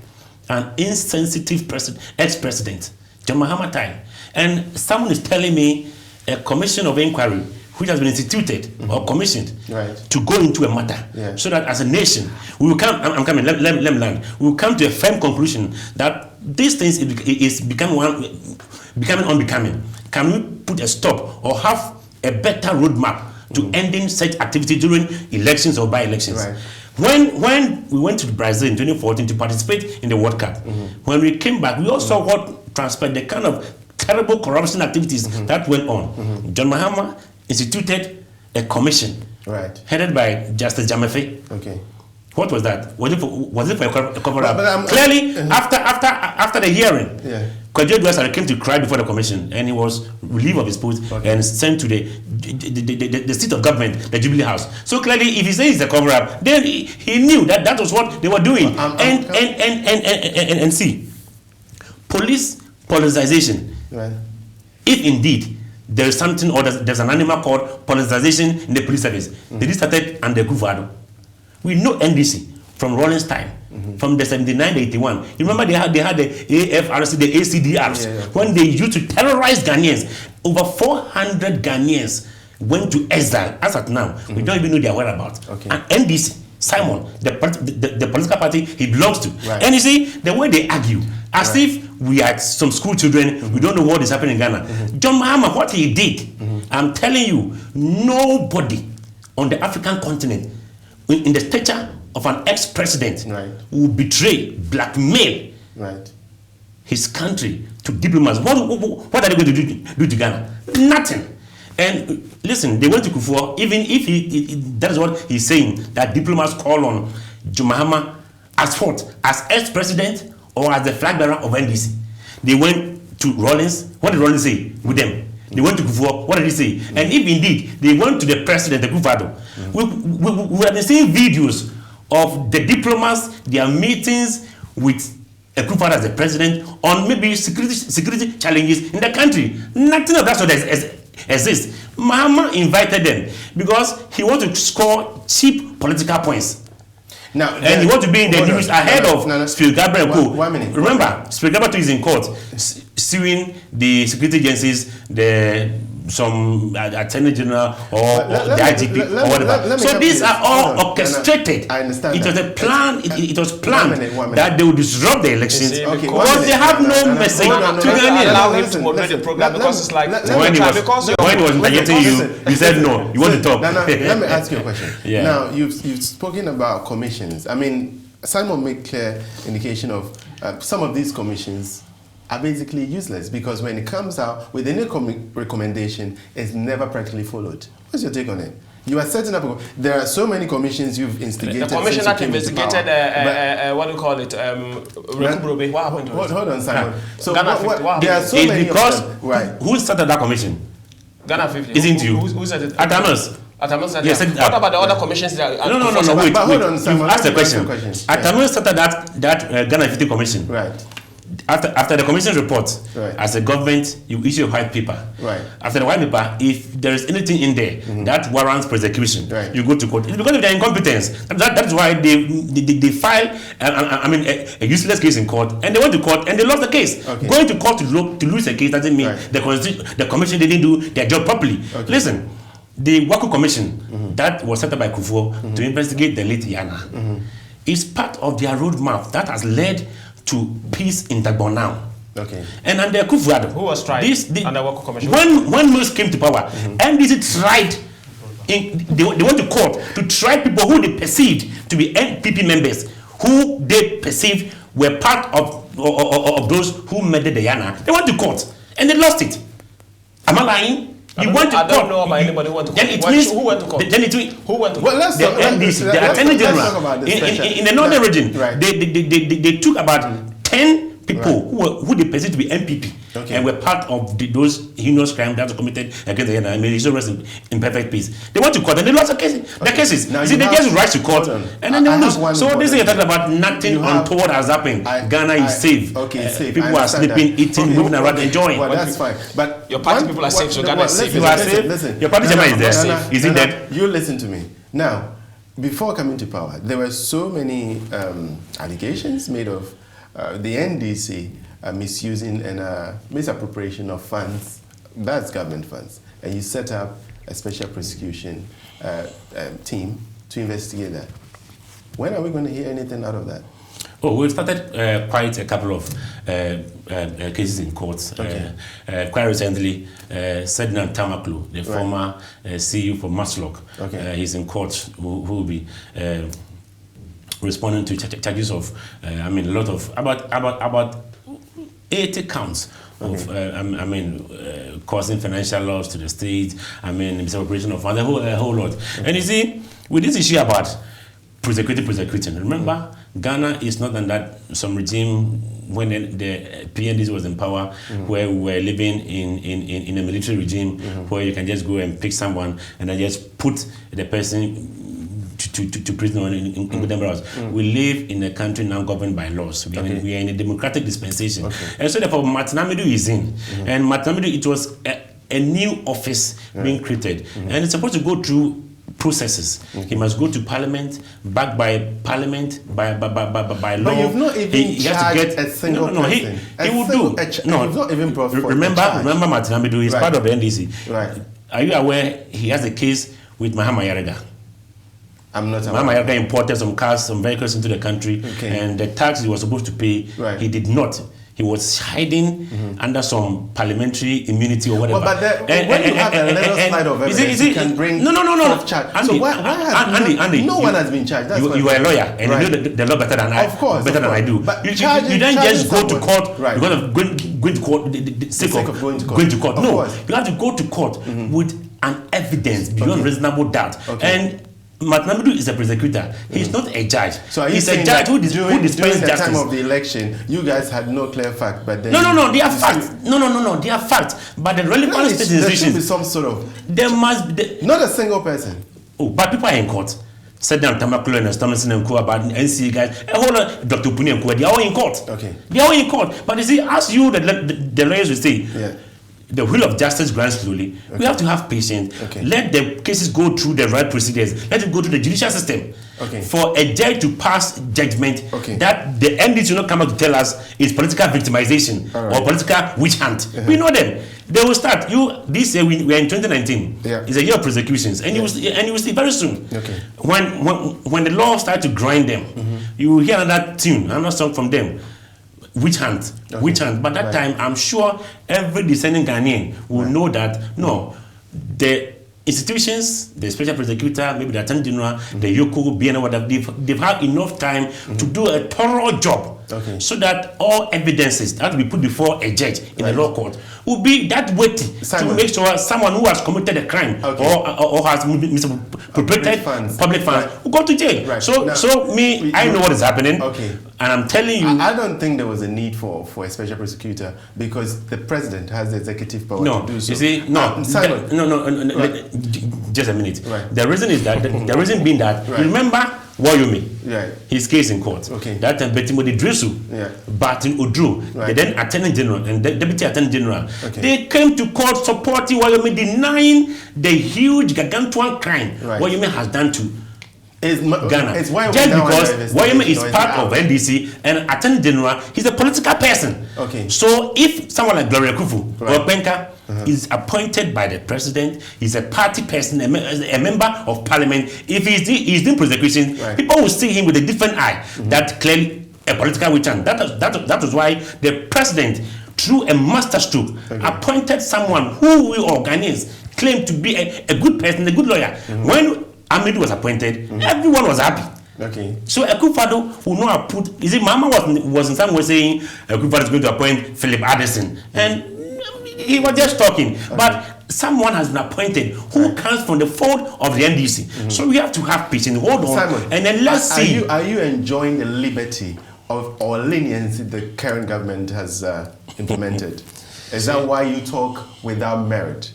an insensitive ex-president, John Mahama time. And someone is telling me a commission of inquiry which has been instituted or commissioned to go into a matter, so that as a nation we will come. I'm coming. Let me land. We will come to a firm conclusion that these things is becoming unbecoming. Can we put a stop or have a better roadmap to ending such activity during elections or by-elections? When we went to Brazil in 2014 to participate in the World Cup, when we came back, we also saw what transpired, the kind of terrible corruption activities that went on. John Mahama instituted a commission headed by Justice Jamefe. What was that? Was it for a cover-up? Clearly, after the hearing, Kwadwo Duasare came to cry before the commission, and he was relieved of his post and sent to the seat of government, the Jubilee House. So clearly, if he says it's a cover-up, then he knew that was what they were doing. And see, police politicization. If indeed there is something, or there's an animal called politicization in the police service, they started under Guvado. We know NDC from Rawlings' time, from the 79-81. You remember they had the AFRC, the ACDRs, when they used to terrorize Ghanaians. Over 400 Ghanaians went to exile. As at now, we don't even know their whereabouts. And NDC, Simon, the political party he belongs to. And you see, the way they argue, as if we are some school children, we don't know what is happening in Ghana. John Mahama, what he did, I'm telling you, nobody on the African continent in the stature of an ex-president will betray, blackmail his country to diplomats. What are they going to do to Ghana? Nothing. And listen, they went to Kufuor, even if that is what he's saying, that diplomats call on John Mahama as what? As ex-president or as the flag bearer of NDC. They went to Rawlings. What did Rawlings say with them? They went to Kufuor. What did he say? And if indeed they went to the president, the Kufado, we have been seeing videos of the diplomats, their meetings with a Kufado as the president on maybe security challenges in the country. Nothing of that sort exists. Mahama invited them because he wants to score cheap political points. Now, and he wants to be in the news ahead of Spirit Gabriel and Co. 1 minute. Remember, Spirit Gabriel is in court suing the security agencies, some Attorney General or the IGP or whatever. So these are all orchestrated. I understand. It was a plan. It was planned that they would disrupt the elections because they have no message to allow him to moderate the program because it's like when he was interrogating you said no. You want to talk. Let me ask you a question. Now you've spoken about commissions. I mean, Simon made clear indication of some of these commissions are basically useless because when it comes out with any recommendation, it's never practically followed. What's your take on it? You are setting up. There are so many commissions you've instigated. The commission that investigated, what do you call it? What happened to it? Hold on, Simon. So Ghana 50, what there are so many because right. Who started that commission? Ghana 50. Isn't you? Who said it? Atamas. Yes, what about the other commissions that are No, wait. Hold on, Simon. Ask the question. Atamas started that Ghana 50 commission. Right. After the commission report, right. As a government, you issue a white paper. Right. After the white paper, if there is anything in there that warrants prosecution, right. You go to court. It's because of their incompetence. That's why they file, a useless case in court, and they went to court and they lost the case. Okay. Going to court to lose a case doesn't mean right. the commission didn't do their job properly. Okay. Listen, the Waku Commission that was set up by Kufuor to investigate the late Yana is part of their roadmap that has led to peace in Dagbon now. Okay. And under Kufuor, who was tried under Waku Commission? When Mills came to power, NDC tried. They went to court to try people who they perceived to be NPP members, who they perceived were part of those who murdered the Yana. They went to court and they lost it. Am I lying? I don't know about anybody who went to court. Then it means who went to court? Then it means who went to court? Well, the NDC, the Attorney General in the northern region. Right. They took about 10 people right. who they perceived to be NPP and were part of those heinous crimes that were committed against the Yana. I mean, it's rest in perfect peace. They went to court and they lost the cases. The cases. Now, see, they just rise to court and then they lose. So this thing you're talking about, nothing untoward has happened. Ghana is safe. Okay, safe. People are sleeping, eating, moving around, enjoying. Well, that's fine. But your party people are safe, so Ghana is safe. You are safe. Listen. Your party chairman is there safe. Is it dead? You listen to me. Now, before coming to power, there were so many allegations made of the NDC misusing and misappropriation of funds, that's government funds, and you set up a special prosecution team to investigate that. When are we going to hear anything out of that? Oh, we've started quite a couple of cases in courts. Okay. Quite recently, Sednan Tamaklu, the former CEO for Maslock, he's in court who will be responding to charges of, a lot of, about 80 counts of, causing financial loss to the state, misappropriation of funds, a whole lot. And you see, with this issue about prosecuting, remember, Ghana is not under some regime when the PNDC was in power, where we were living in a military regime, where you can just go and pick someone and then just put the person to prison in good numbers. We live in a country now governed by laws. We are in a democratic dispensation. And so therefore Martin Amidu is in. And Martin Amidu, it was a new office being created. And it's supposed to go through processes. He must go to parliament, backed by parliament, by law. But you've not even charged a single person. He will do. You've not even brought forth remember Martin Amidu is part of the NDC. Right. Are you aware he has a case with Mahama Yarega? I'm not aware. Mahama Yarega imported some cars, some vehicles into the country, and the tax he was supposed to pay, he did not. He was hiding under some parliamentary immunity or whatever. Well, but when you have a little slide of evidence, you can bring charge. Andy, so why has Andy, no one has been charged? That's you are a lawyer, and you know the law better than I. Of course, better than I do. But you don't just go to court because of going to court, the sake of going to court. No, you have to go to court with an evidence beyond reasonable doubt. And Martin Amidu is a prosecutor. He's not a judge. So he's a judge who dispenses justice. During the time of the election, you guys had no clear fact, but then... No, they are facts. No, they are facts. But the relevant decisions... There should be some sort of... There must be... Not a single person. Oh, but people are in court. Said down Tamakulu and Thomason and Co about NC guys. A whole lot, Dr. Puni and Co, they are all in court. Okay. They are all in court. But you see, as you, the lawyers will say, the wheel of justice grinds slowly. We have to have patience. Let the cases go through the right procedures. Let it go to the judicial system. For a judge to pass judgment that the NDC will not come out to tell us is political victimization or political witch hunt. We know them. They will start. This year we are in 2019. It's a year of prosecutions, and you will see very soon. When the law starts to grind them, you will hear another tune, another song from them. Witch hunt. But that time, I'm sure every descending Ghanaian will know that, no, the institutions, the special prosecutor, maybe the Attorney General, the Yoko, BNO, whatever, they've had enough time to do a thorough job so that all evidences that will be put before a judge in a law court will be that weighty to make sure someone who has committed a crime or has misappropriated public funds will go to jail. Right. I know what is happening. Okay. And I'm telling you, I don't think there was a need for a special prosecutor because the president has the executive power to do so. You see, just a minute. Right. The reason is that the reason being that remember Wayomi, his case in court. Okay. That time Betimodi Drisu, Barton Udru, the then Attorney General and the Deputy Attorney General, they came to court supporting Wayomi, denying the huge gargantuan crime Wayomi has done to Ghana. Just because Wayomi is part of NDC and Attorney General, he's a political person. Okay. So if someone like Gloria Kufu or Penka is appointed by the president, he's a party person, a member of parliament, if he's doing prosecution, people will see him with a different eye. That's clearly a political return. That was why the president, through a masterstroke, appointed someone who we organize, claimed to be a good person, a good lawyer. When Ahmed was appointed, everyone was happy. Okay. So Akufo-Addo will not put. Is it Mama was in some way saying Akufo-Addo is going to appoint Philip Addison, and he was just talking. But someone has been appointed who comes from the fold of the NDC. So we have to have patience. Hold on, Simon, and then let's see. Are you enjoying the liberty or leniency the current government has implemented? Is that why you talk without merit?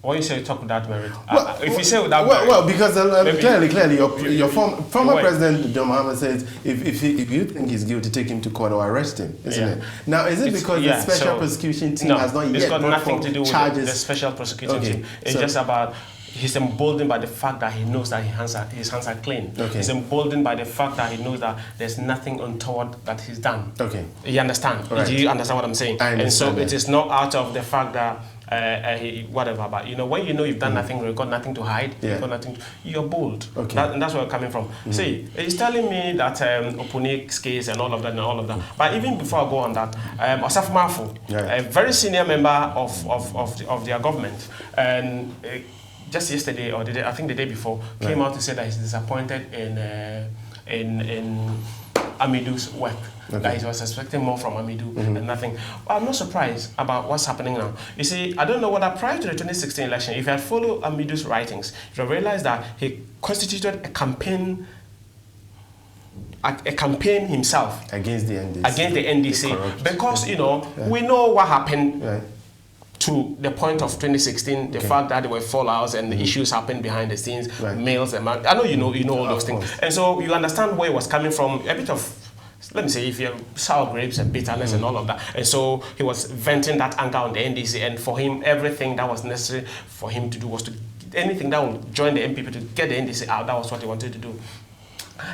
When you say talk without merit, if you say without merit... Well, because clearly your former president, John Mahama, says if you think he's guilty, take him to court or arrest him, isn't it? Now, is it because the special prosecution team has not yet got nothing to do with the special prosecution team. It's just about... He's emboldened by the fact that he knows that his hands are clean. Okay. He's emboldened by the fact that he knows that there's nothing untoward that he's done. Okay. You understand? Right. Do you understand what I'm saying? And so it is not out of the fact that whatever, but when you know you've done nothing, you've got nothing to hide, you're bold. Okay. And that's where we're coming from. See, he's telling me that Oponik's case and all of that. But even before I go on that, Osaf Mafu, a very senior member of their government, and just yesterday or I think the day before, came out to say that he's disappointed in Amidou's work. That he was expecting more from Amidou and nothing. Well, I'm not surprised about what's happening now. You see, I don't know whether prior to the 2016 election, if you had followed Amidou's writings, you realize that he constituted a campaign himself against the NDC. Because we know what happened. To the point of 2016, the fact that there were fallouts and the issues happened behind the scenes, mails and I know you know all those things, and so you understand where it was coming from. A bit of, let me say, if you have sour grapes and bitterness and all of that, and so he was venting that anger on the NDC, and for him, everything that was necessary for him to do was to anything that would join the NPP to get the NDC out. That was what he wanted to do,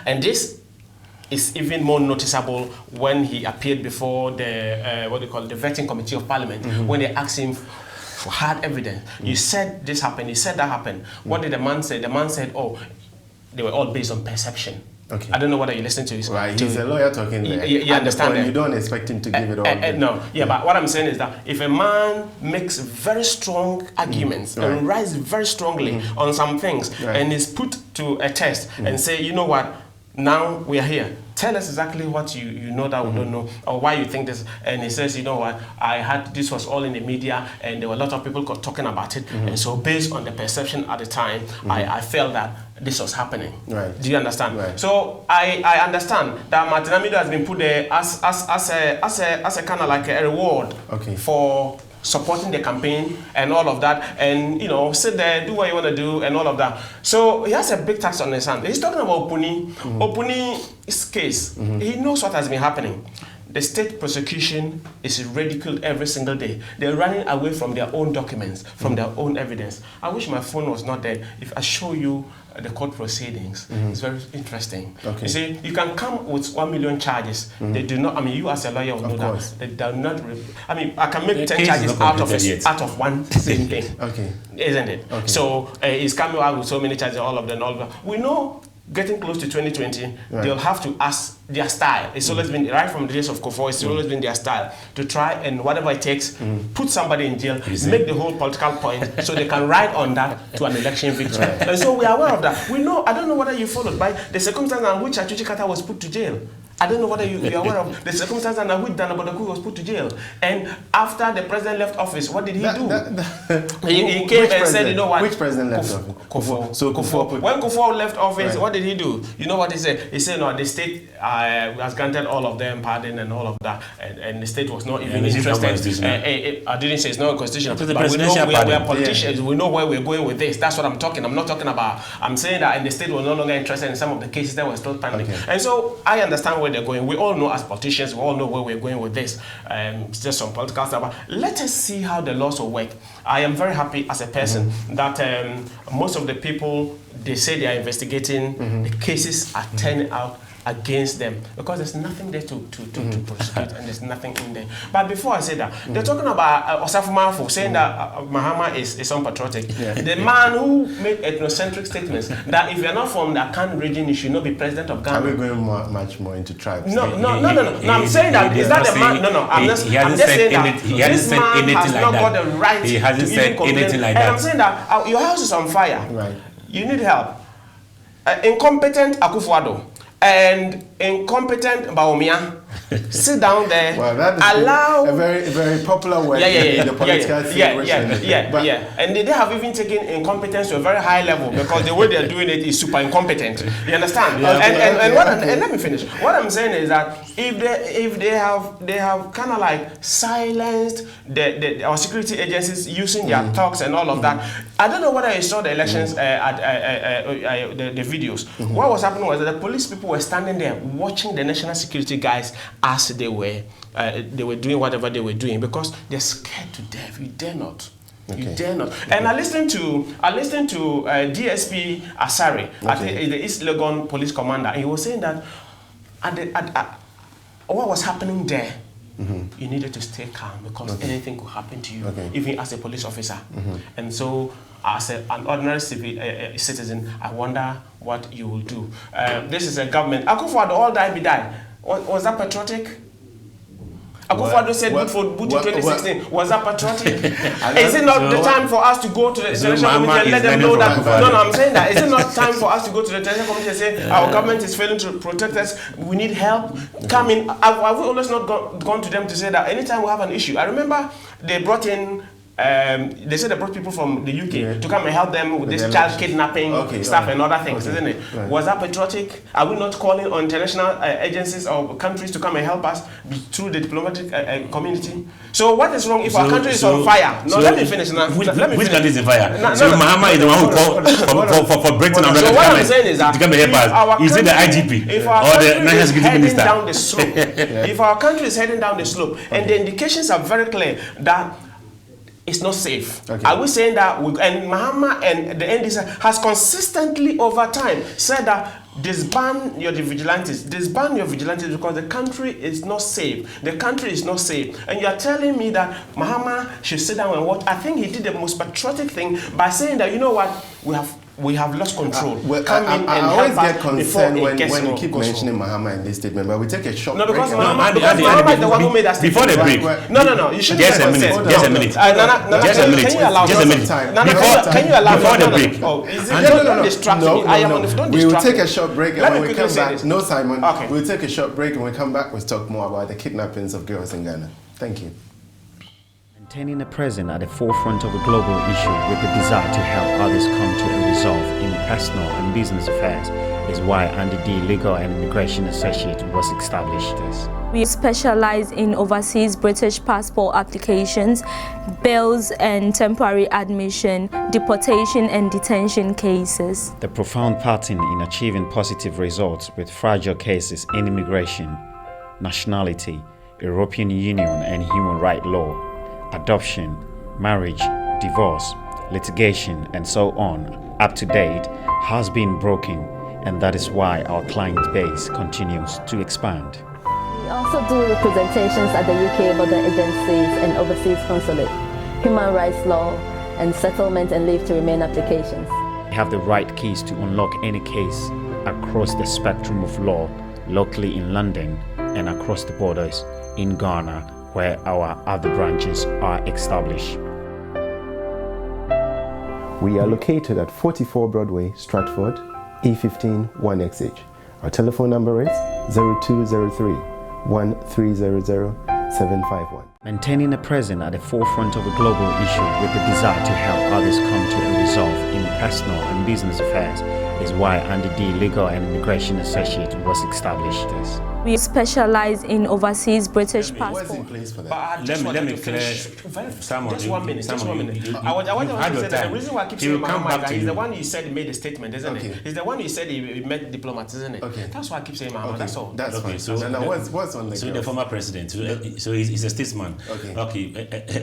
and this is even more noticeable when he appeared before the the vetting committee of parliament, when they asked him for hard evidence. You said this happened, you said that happened. What did the man say? The man said, oh, they were all based on perception. Okay. I don't know whether you listen to this. Right, he's a lawyer talking there. You understand that? You don't expect him to give it all. No, but what I'm saying is that if a man makes very strong arguments and writes very strongly on some things and is put to a test and say, you know what, now we are here. Tell us exactly what you know that we don't know, or why you think this. And he says, you know what, this was all in the media, and there were a lot of people talking about it. And so based on the perception at the time, I felt that this was happening. Right. Do you understand? Right. So I understand that Martin Amido has been put there as a kind of like a reward for supporting the campaign and all of that, and sit there, do what you want to do and all of that. So he has a big tax on his hand. He's talking about Opuni. Opuni's case. He knows what has been happening. The state prosecution is ridiculed every single day. They're running away from their own documents, from their own evidence. I wish my phone was not there. If I show you the court proceedings, it's very interesting. Okay. You see, you can come with 1 million charges. They do not, you as a lawyer will know that. They do not, I can make 10 charges out of one same thing. Okay. Isn't it? Okay. So he's coming out with so many charges, all of them. We know getting close to 2020, they'll have to ask their style. It's always been, right from the days of Kofo, it's always been their style to try and whatever it takes, put somebody in jail, make the whole political point so they can ride on that to an election victory. And so we are aware of that. We know, I don't know whether you followed by the circumstance in which Achuchi Kata was put to jail. I don't know whether you're aware of the circumstances under which Dana Bodaku was put to jail. And after the president left office, what did he do? He came and said, you know what? Which president left office? Kufuor. So Kufuor. When Kufuor left office, right. What did he do? You know what he said? He said, no, the state has granted all of them pardon and all of that. And the state was not even interested. I didn't say it's not constitutional. But we know we are politicians. We know where we're going with this. That's what I'm talking. I'm not talking about. I'm saying that the state was no longer interested in some of the cases that were still pending. Okay. And so I understand where they're going. We all know as politicians, we all know where we're going with this. It's just some political stuff. Let us see how the laws will work. I am very happy as a person that most of the people, they say they are investigating, the cases are turning out against them because there's nothing there to prosecute and there's nothing in there. But before I say that, they're talking about Osafo Maafo saying that Mahama is unpatriotic. Yeah. The man who made ethnocentric statements that if you're not from the Akan region, you should not be president of Ghana. Are we going much more into tribes? No, I'm saying that is that the man? No, I'm just saying that this man has not got the right to even complain. And I'm saying that your house is on fire. Right. You need help. Incompetent Akufo-Addo and incompetent Bawumia sit down there. Well, that is a very popular word in the political situation. And they have even taken incompetence to a very high level because the way they're doing it is super incompetent. You understand? And let me finish. What I'm saying is that if they have kind of like silenced our security agencies using their talks and all of that. I don't know whether you saw the elections the videos. What was happening was that the police people were standing there watching the national security guys as they were doing whatever they were doing because they're scared to death. You dare not. Okay. You dare not. And I listened to DSP Asare, I think the East Legon police commander, and he was saying that what was happening there, you needed to stay calm because anything could happen to you, even as a police officer. And so, as an ordinary citizen, I wonder what you will do. This is a government. Akufo-Addo, all die be die. Was that patriotic? Akufo-Addo said good for Butu 2016. Was that patriotic? Is it not the time for us to go to the international community and let them know that? No, I'm saying that. Is it not time for us to go to the international community and say our government is failing to protect us? We need help. Come in. Have we always not gone to them to say that anytime we have an issue? I remember they brought in. They said they brought people from the UK to come and help them with this child kidnapping stuff and other things, isn't it? Right. Was that patriotic? Are we not calling on international agencies or countries to come and help us through the diplomatic community? So what is wrong if our country is on fire? No, let me finish now. Which country is on fire? Mahama is the one who called for Britain and so what I'm saying is that to come and help us. Is it the IGP or the National Security Minister? Down the slope, if our country is heading down the slope, and the indications are very clear that it's not safe. Are we saying that? And Mahama and the NDC has consistently over time said that disband your vigilantes because the country is not safe. The country is not safe. And you are telling me that Mahama should sit down and watch. I think he did the most patriotic thing by saying that, you know what, we have lost control. I always get concerned when you keep mentioning Mahama in this statement, but we take a short break. Because Mahama is the one who made that statement. Before the break. No, you shouldn't Just a minute. Can you allow before the break. Don't distract me. I am on the phone. We will take a short break and when we come back, no Simon, we'll take a short break and when we come back, we'll talk more about the kidnappings of girls in Ghana. Thank you. Maintaining the present at the forefront of a global issue with the desire to help others come to a resolve in personal and business affairs is why Andy D Legal and Immigration Associate was established. We specialize in overseas British passport applications, bails and temporary admission, deportation and detention cases. The profound pattern in achieving positive results with fragile cases in immigration, nationality, European Union and human rights law, adoption, marriage, divorce, litigation, and so on, up to date, has been broken, and that is why our client base continues to expand. We also do representations at the UK border agencies and overseas consulate, human rights law, and settlement and leave to remain applications. We have the right keys to unlock any case across the spectrum of law, locally in London and across the borders in Ghana, where our other branches are established. We are located at 44 Broadway, Stratford, E15 1XH. Our telephone number is 0203 1300 751. Maintaining a presence at the forefront of a global issue with the desire to help others come to a resolve in personal and business affairs is why NDC Legal and Immigration Associate was established. We specialize in overseas British passport. What's in place for that? Let me clear some just 1 minute. I want to say that the reason why I keep saying Muhammad is the one you said made a statement, isn't it? It's the one you said he met diplomats, isn't it? Okay. That's why I keep saying Muhammad. That's all. That's okay, fine. so now what's on the So the former president, so he's a statesman. Okay.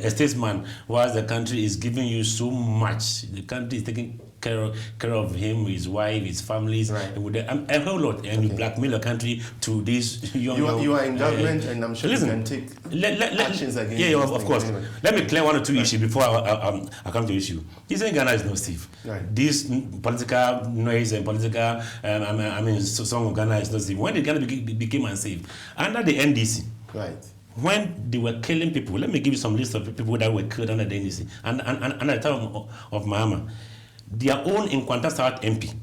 A statesman, whilst the country is giving you so much, the country is taking care of him, his wife, his families, a whole lot, and you blackmail the country to this young. You are in government, and I'm sure you can take actions against. Yeah, of course. Anyway. Let me clear one or two issues before I come to issue. This in Ghana is not safe. This political noise and political, song of Ghana is not safe. When Ghana became unsafe under the NDC. When they were killing people, let me give you some list of people that were killed under the NDC and at the time of Mahama. Their own Nkwanta South MP,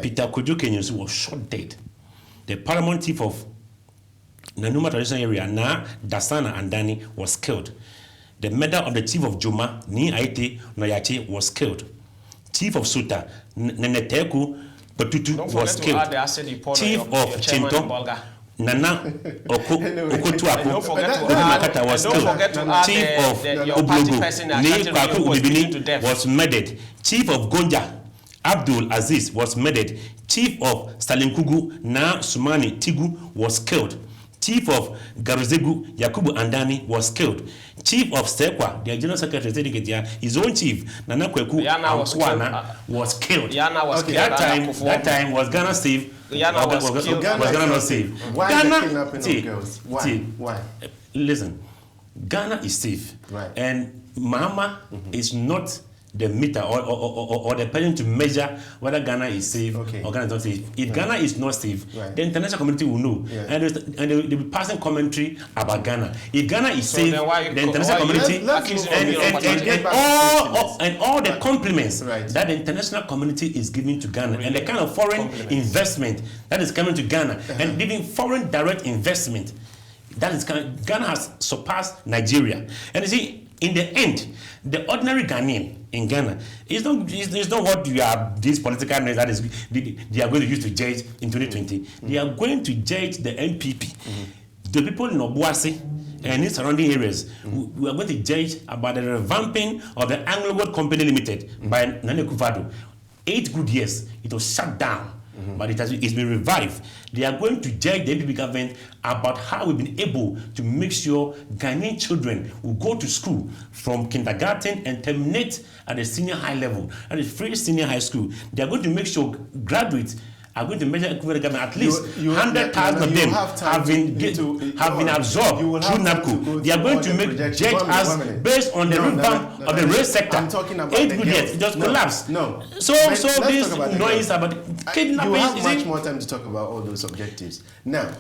Peter Kojo Kenyonsu, was shot dead. The paramount chief of Nanuma traditional area, Na Dasana and Dani, was killed. The mother of the chief of Joma, Ni Aite Noyache, was killed. Chief of Suta, Neneteku Patutu, was killed. Chief of Chinto, Nana Okotuaku was killed. Chief of Oblogo, Ni Kwaku Ubibini, was murdered. Chief of Gonja, Abdul Aziz, was murdered. Chief of Stalinkugu, Na Sumani Tigu, was killed. Chief of Garuzegu, Yakubu Andani, was killed. Chief of Sekwa, the General Secretary, his own chief, Nana Kweku Ankwana, was killed. That time was Ghana safe. Was Ghana not safe? Why Ghana, kidnapping of girls? Why? Listen, Ghana is safe, and Mahama is not the meter or the person to measure whether Ghana is safe or Ghana is not safe. If Ghana is not safe, the international community will know, and they'll be passing commentary about Ghana. If Ghana is safe, the international community and all the compliments that the international community is giving to Ghana, and the kind of foreign investment that is coming to Ghana, and giving foreign direct investment, that is Ghana has surpassed Nigeria. And you see, in the end, the ordinary Ghanaian in Ghana is not what you are, these political men that is they are going to use to judge in 2020. They are going to judge the NPP. The people in Obuasi and its surrounding areas, we are going to judge about the revamping of the Anglo World Company Limited by Nana Kuvado. 8 good years, it was shut down. But it's been revived. They are going to judge the NPP government about how we've been able to make sure Ghanaian children will go to school from kindergarten and terminate at the senior high level, at the free senior high school. They are going to make sure graduates are going to measure equivalent government. At least 100,000 of them have been absorbed through NAPCO. They are going to judge us based on the revamp of the race sector. I'm talking about 8 good years, it just collapsed. So this noise about kidnapping. You have much more time to talk about all those objectives. Now,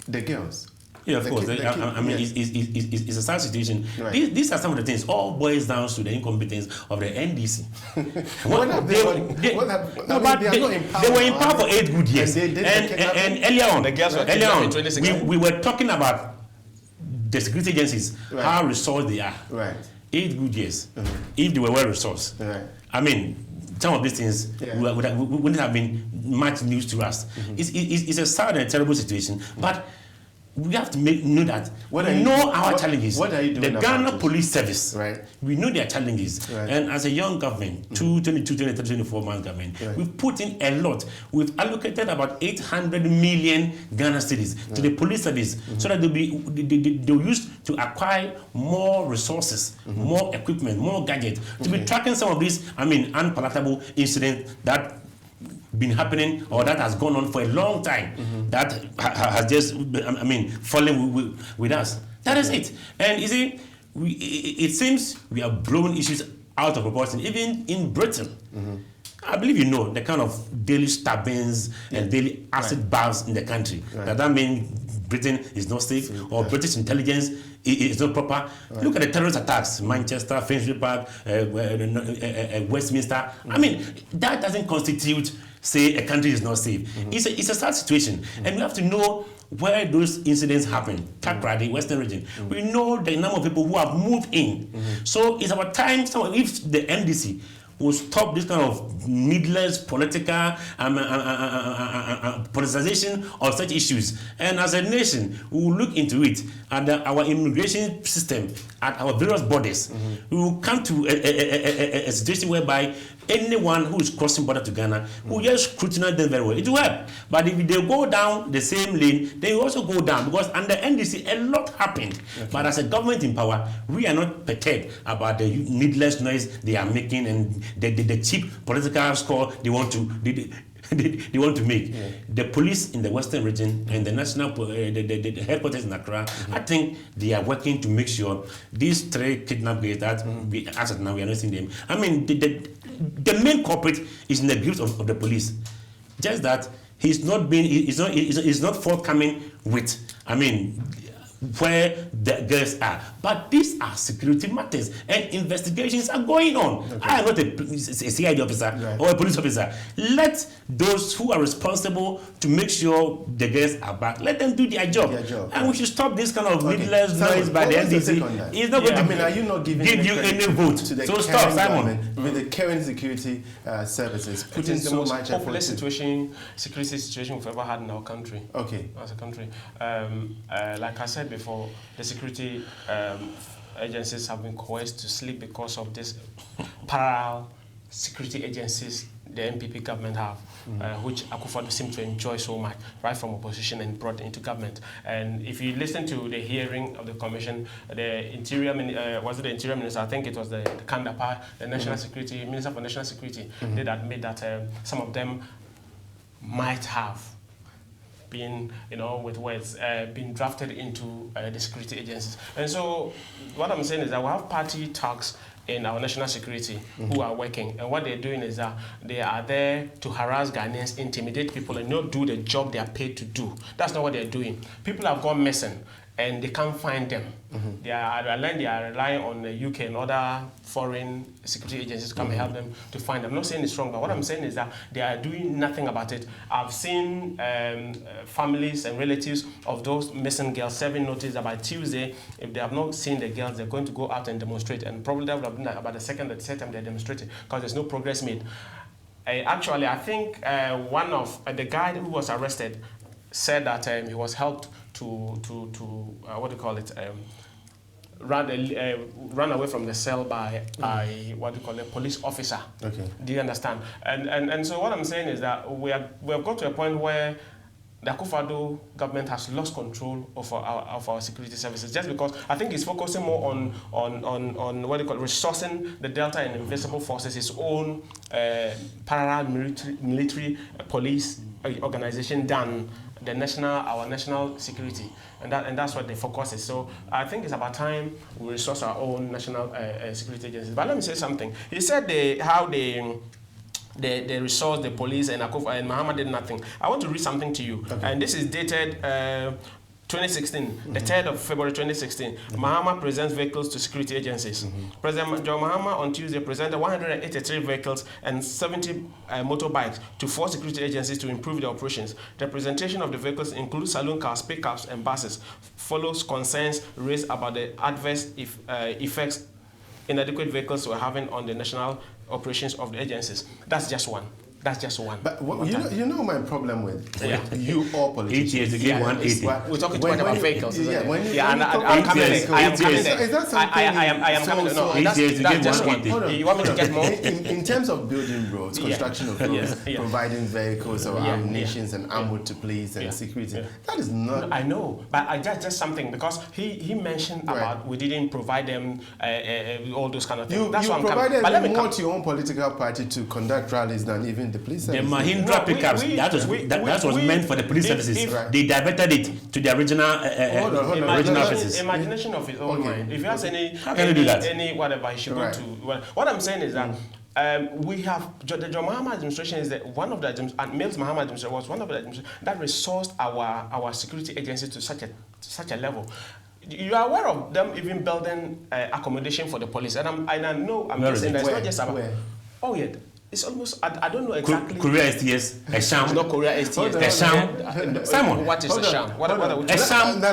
the girls. Yeah, of course. It's a sad situation. These are some of the things. All boils down to the incompetence of the NDC. They were in power for 8 good years. And earlier on, we were talking about the security agencies, how resourced they are. 8 good years, if they were well resourced. I mean, some of these things wouldn't have been much news to us. It's a sad and terrible situation, but we have to know that we know our challenges. What are you doing? The Ghana Police Service, we know their challenges. And as a young government, 22, 23, 24 months government, we've put in a lot. We've allocated about 800 million Ghana cedis to the police service so that they'll use to acquire more resources, more equipment, more gadgets, to be tracking some of these, unpalatable incidents that been happening or that has gone on for a long time that has just fallen with us. That is it. And you see, it seems we are blowing issues out of proportion, even in Britain. I believe you know the kind of daily stabbings and daily acid baths in the country. That means Britain is not safe, or British intelligence is not proper. Right. Look at the terrorist attacks, Manchester, Finsbury Park, Westminster. I mean, that doesn't constitute, say, a country is not safe. It's a sad situation, and we have to know where those incidents happen. Takrady, Western region. We know the number of people who have moved in. So it's about time, if the NDC will stop this kind of needless political politicization of such issues. And as a nation, we will look into it, and our immigration system at our various borders. We will come to a situation whereby anyone who is crossing border to Ghana will just scrutinize them very well. It will help. But if they go down the same lane, they will also go down, because under NDC a lot happened. Okay. But as a government in power, we are not perturbed about the needless noise they are making and the cheap political score they want to they want to make. Yeah. The police in the Western region and the national the headquarters in Accra, I think they are working to make sure these 3 kidnappers that we, as of now, we are not seeing them. I mean, the main culprit is in the grips of the police. Just that he's not forthcoming with, I mean, where the girls are. But these are security matters, and investigations are going on. Okay. I am not a CID officer or a police officer. Let those who are responsible to make sure the girls are back, let them do their job. And we should stop this kind of needless noise by the NDC. It's not going to are you not giving give you any vote to the stop, Simon. With the current security services, putting the most populous security situation we've ever had in our country. Okay. As a country. Like I said before, the security agencies have been coerced to sleep because of this parallel security agencies the NPP government have, which Akufo-Addo seemed to enjoy so much, right from opposition and brought into government. And if you listen to the hearing of the commission, the interior minister? I think it was the Kandapa, the national security minister for national security, did admit that some of them might have been, with words, been drafted into the security agencies. And so what I'm saying is that we have party talks in our national security who are working, and what they're doing is that they are there to harass Ghanaians, intimidate people, and not do the job they are paid to do. That's not what they're doing. People have gone missing, and they can't find them. They are relying on the UK and other foreign security agencies to come and help them to find them. I'm not saying it's wrong, but what I'm saying is that they are doing nothing about it. I've seen families and relatives of those missing girls serving notice that by Tuesday, if they have not seen the girls, they're going to go out and demonstrate. And probably that would have been about the second or the third time they demonstrated, because there's no progress made. Actually, I think one of the guy who was arrested said that he was helped to what do you call it? Run away from the cell by what do you call it, police officer. Okay. Do you understand? And so what I'm saying is that we have got to a point where the Akufo-Addo government has lost control of our security services, just because I think it's focusing more on what do you call it, resourcing the Delta and Invisible Forces, its own parallel military police organization than our national security, and that's what the focus is. So I think it's about time we resource our own national security agencies. But let me say something. He said how they resource the police, and Akufo and Mahama did nothing. I want to read something to you, and this is dated 2016, the 3rd of February 2016. Mahama presents vehicles to security agencies. President John Mahama on Tuesday presented 183 vehicles and 70 motorbikes to 4 security agencies to improve their operations. The presentation of the vehicles includes saloon cars, pickups, and buses. Follows concerns raised about the adverse effects inadequate vehicles were having on the national operations of the agencies. That's just one. That's just one. But you know my problem with you all politicians. 8 years to get 180. We're talking too much about vehicles. I'm coming there. I am coming there. No, that's just one. You want me to get more? In terms of building roads, construction of roads, providing vehicles or ammunitions and ammo to police and security, that is not... I know, but just something, because he mentioned about we didn't provide them all those kind of things. That's what I'm coming. But let me more to your own political party to conduct rallies than even the police services. The Mahindra pickups, that was meant for the police services. They diverted it to the original offices. Imagination of his own mind. If he has any whatever, he should go to. What I'm saying is that we have the John Mahama administration is one of the and Mills Mahama administration was one of the administration that resourced our security agencies to such a level. You are aware of them even building accommodation for the police, and I know I'm just saying that it's not just about. Oh yeah. It's almost, I don't know exactly. Korea STS, a sham. It's not Korea STS. A sham. Simon, what is a sham? What are we talking about? A sham. No.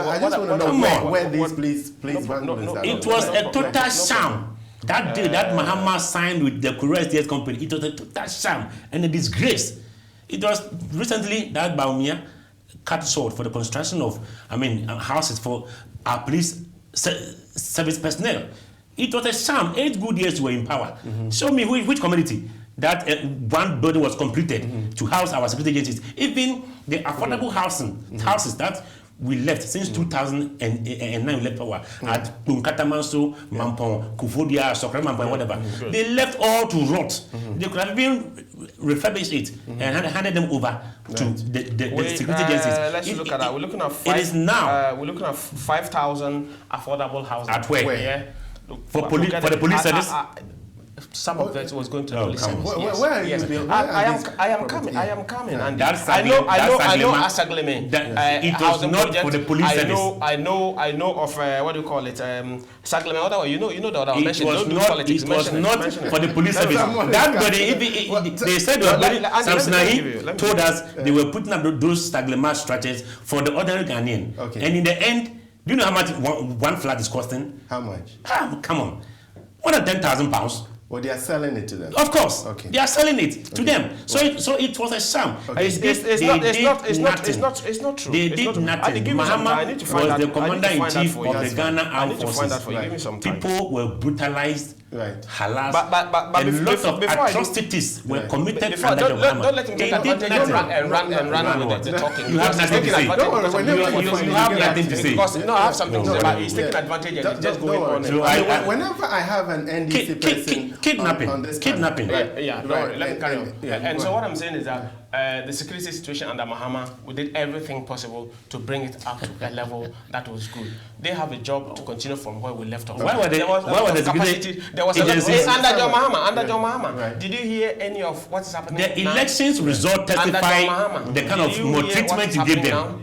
I just want to know where these police it was a total sham. That day that Mahama signed with the Korea STS company, it was a total sham and a disgrace. It was recently that Baumia cut short for the construction of, houses for our police service personnel. It was a sham. 8 good years were in power. Show me which community that one building was completed to house our security agencies. Even the affordable houses that we left since 2009, we left power at Bunkatamanso, Mampong, Kufodia, Sokra Mampong, whatever. They left all to rot. They could have been refurbished it and handed them over to the security agencies. Let's look at that. We're looking at it is now. We're looking at 5,000 affordable houses. At where? Yeah. For the police service? Some of that was going to the police service. Where are you? I am coming. And I know Asagleme. It was not for the police service. I know of what do you call it? Sagleme. Other you know the other one. It was not for the police service. That body, they said Samsonai told us they were putting up those Saglema structures for the ordinary Ghanaian. And in the end, do you know how much one flat is costing? How much? Come on. More than £10,000. Well, they are selling it to them. Of course. They are selling it to them. So it was a sham. It's not true. They did nothing. Mahama was the commander-in-chief of the Ghana Armed Forces. People were brutalized. Harassed. But a lot of atrocities were committed under the Mahama. Don't let him take advantage and run with the talking. You have nothing to say. You have nothing to say. Because I have something to say, but he's taking advantage and he's just going on. Whenever I have an NDC person kidnapping. Let me carry on. And so what I'm saying is that the security situation under Mahama, we did everything possible to bring it up to a level that was good. They have a job to continue from where we left off. Why were the capacity? There was under John Mahama. Right. Did you hear any of what is happening? The elections result testify the kind of maltreatment you gave them. Now?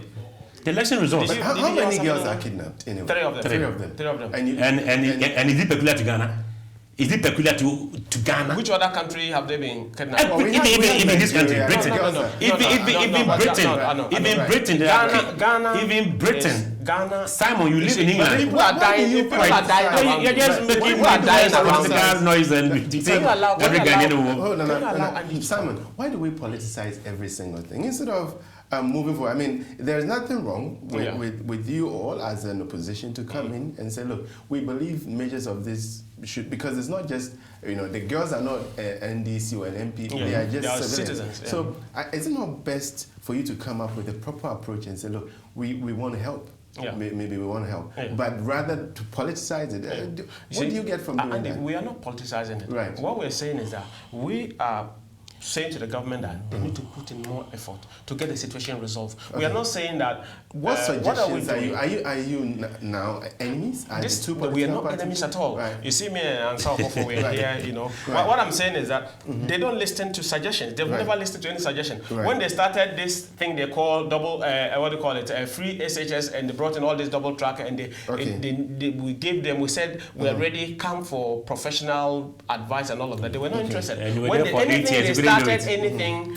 The election results. How many girls are kidnapped? Anyway? Three of them. And is it peculiar to Ghana? Is it peculiar to Ghana? Which other country have they been kidnapped? Even this country, Britain. Even Britain. Ghana. Simon, you live in England. People are dying. You're just making political noise and every Ghanaian. Simon, why do we politicize every single thing instead of moving forward? I mean, there's nothing wrong with you all as an opposition to come in and say, look, we believe measures of this should, because it's not just, the girls are not NDC or an NPP, they are just citizens. So is it not best for you to come up with a proper approach and say, look, we want to help? Maybe we want to help, but rather to politicize it. What do you get from doing that? We are not politicizing it. Right. What we're saying is that we are saying to the government that they need to put in more effort to get the situation resolved. We are not saying that. What suggestions are you now enemies? We are not enemies at all. Right. You see me and Ansah Obofour, we are here. What I'm saying is that they don't listen to suggestions. They've never listened to any suggestion. When they started this thing they call double, free SHS, and they brought in all this double track, and we gave them. We said we are ready. Come for professional advice and all of that. They were not interested. When they started anything,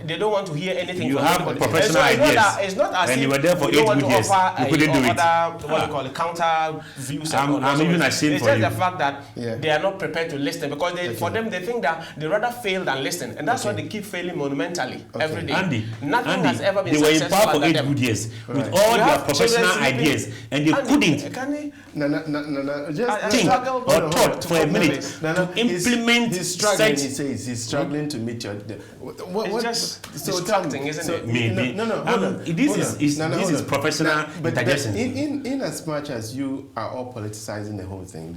they don't want to hear anything. You have professional ideas. It's not as and if you were there for 8 good years. You couldn't do it. Counter views. I'm even ashamed for you. It's just the fact that they are not prepared to listen, because for them they think that they rather fail than listen, and that's why they keep failing monumentally every day. Nothing has ever been successful. They were in power for 8 good years with all their professional ideas, and they couldn't just think or thought for a minute to implement. He's struggling. He says he's struggling to meet your. It's just distracting, isn't it? Maybe. This is professional indigestion. In as much as you are all politicizing the whole thing,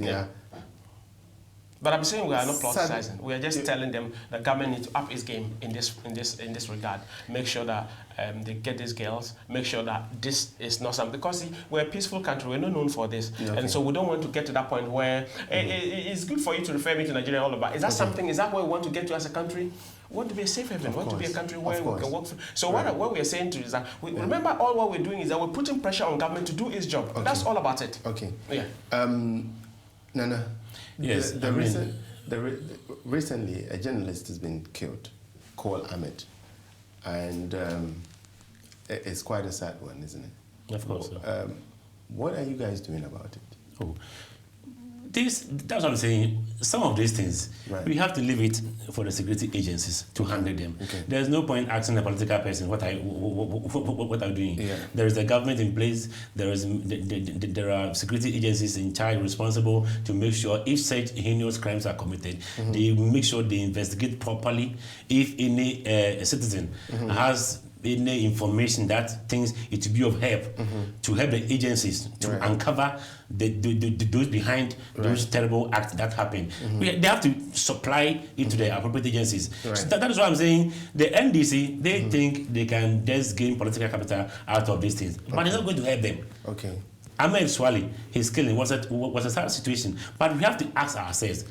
But I'm saying we are not politicizing. We are just telling them the government needs to up its game in this regard. Make sure that they get these girls. Make sure that this is not something, because we're a peaceful country. We're not known for this, and so we don't want to get to that point where it's good for you to refer me to Nigeria all about. Is that something? Is that where we want to get to as a country? We want to be a safe haven. We want to be a country where we can work. So what we are saying to is that remember, all what we're doing is that we're putting pressure on government to do its job. That's all about it. Okay. Yeah. Nana. Yes. Recently, a journalist has been killed, called Ahmed, and it's quite a sad one, isn't it? Of course. What are you guys doing about it? Oh, that's what I'm saying. Some of these things, we have to leave it for the security agencies to handle them. Okay. There's no point asking a political person what are you doing. Yeah. There is a government in place. There are security agencies in charge, responsible to make sure if such heinous crimes are committed, they make sure they investigate properly. If any citizen has any information that thinks it to be of help, to help the agencies to uncover those behind those terrible acts that happen. They have to supply it to the appropriate agencies. So that is why I'm saying the NDC, they think they can just gain political capital out of these things, but it's not going to help them. Okay. Ahmed Swali, his killing was a sad situation, but we have to ask ourselves,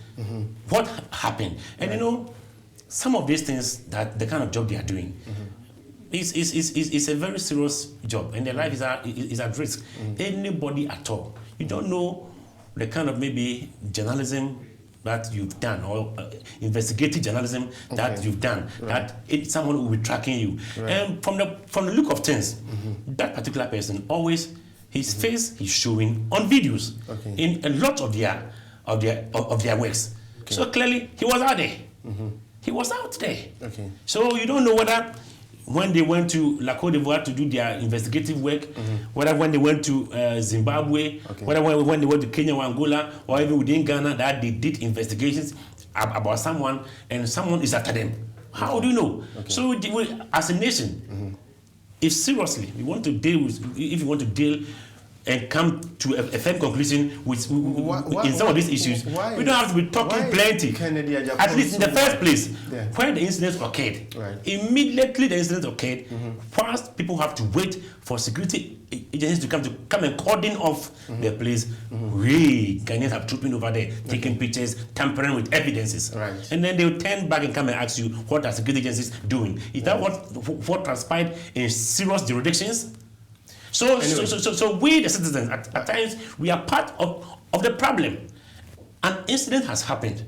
what happened? And you know, some of these things, that the kind of job they are doing, it's a very serious job, and their life is at risk. Anybody at all, you don't know the kind of maybe journalism that you've done, or investigative journalism that you've done, that someone will be tracking you. And from the look of things, that particular person always, his face is showing on videos in a lot of their works. So clearly he was out there. He was out there. So you don't know whether when they went to La Côte d'Ivoire to do their investigative work, whether when they went to Zimbabwe, whether when they went to Kenya or Angola, or even within Ghana, that they did investigations about someone and someone is after them. How do you know? So as a nation, if seriously we want to deal with, if you want to deal and come to a firm conclusion in some of these issues, we don't have to be talking plenty. At least in the first place, when the incident occurred, immediately the incident occurred, first people have to wait for security agencies to come and cordon off the place. We Ghanaians have trooping over there, taking pictures, tampering with evidences. And then they'll turn back and come and ask you, what are security agencies doing? Is that what transpired in serious jurisdictions? So we, the citizens, at times, we are part of the problem. An incident has happened.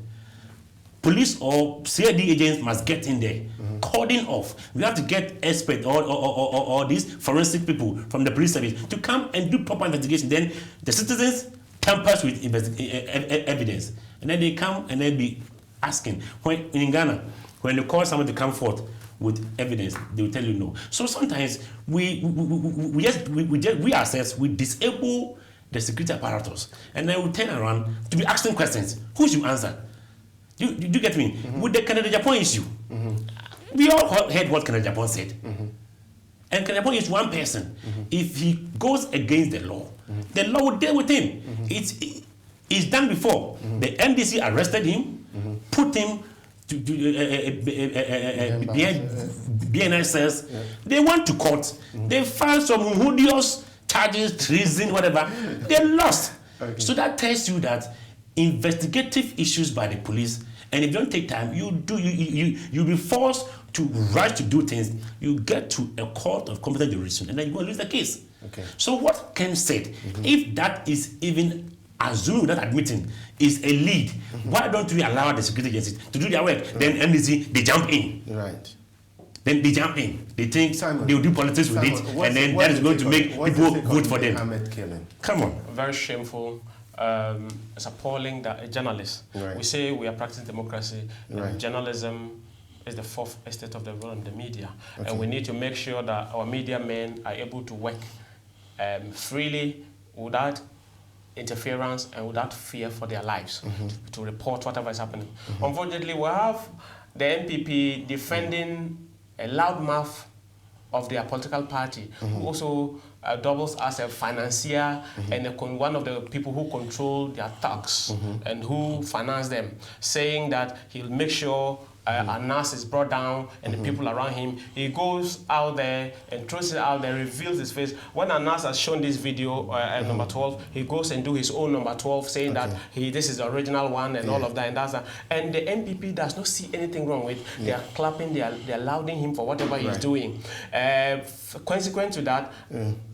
Police or CID agents must get in there, cordon off. We have to get experts or these forensic people from the police service to come and do proper investigation. Then the citizens tampers with evidence. And then they come and then be asking. When in Ghana, when they call someone to come forth with evidence, they will tell you no. So sometimes we ourselves, we disable the security apparatus, and then we turn around to be asking questions. Who should answer? Do you get me? With the Canada Japan issue, we all heard what Canada Japan said. And Canada Japan is one person. If he goes against the law will deal with him. It's done before. The NDC arrested him, put him to BNI says they went to court. They filed some odious charges, treason, whatever. They lost. So that tells you that investigative issues by the police, and if you don't take time, you'll be forced to rush to do things. You get to a court of competent jurisdiction, and then you will lose the case. So what Ken said, if that is even assumed without admitting, is a lead, why don't we allow the security agencies to do their work? Then NDC, they jump in. Then they jump in. They think they will do politics with it, and then that is going to make people vote for them. Come on. Very shameful. It's appalling that a journalist, we say we are practicing democracy, journalism is the fourth estate of the role in the media. And we need to make sure that our media men are able to work freely, without interference and without fear for their lives, to report whatever is happening. Unfortunately, we have the NPP defending a loudmouth of their political party, who also doubles as a financier and one of the people who control their thugs and who finance them, saying that he'll make sure Anas is brought down and the people around him. He goes out there and throws it out there, reveals his face. When Anas has shown this video, number 12, he goes and do his own number 12, saying that this is the original one and all of that and that's that. And the NPP does not see anything wrong with. They are clapping, they are lauding him for whatever he's doing. Consequent to that,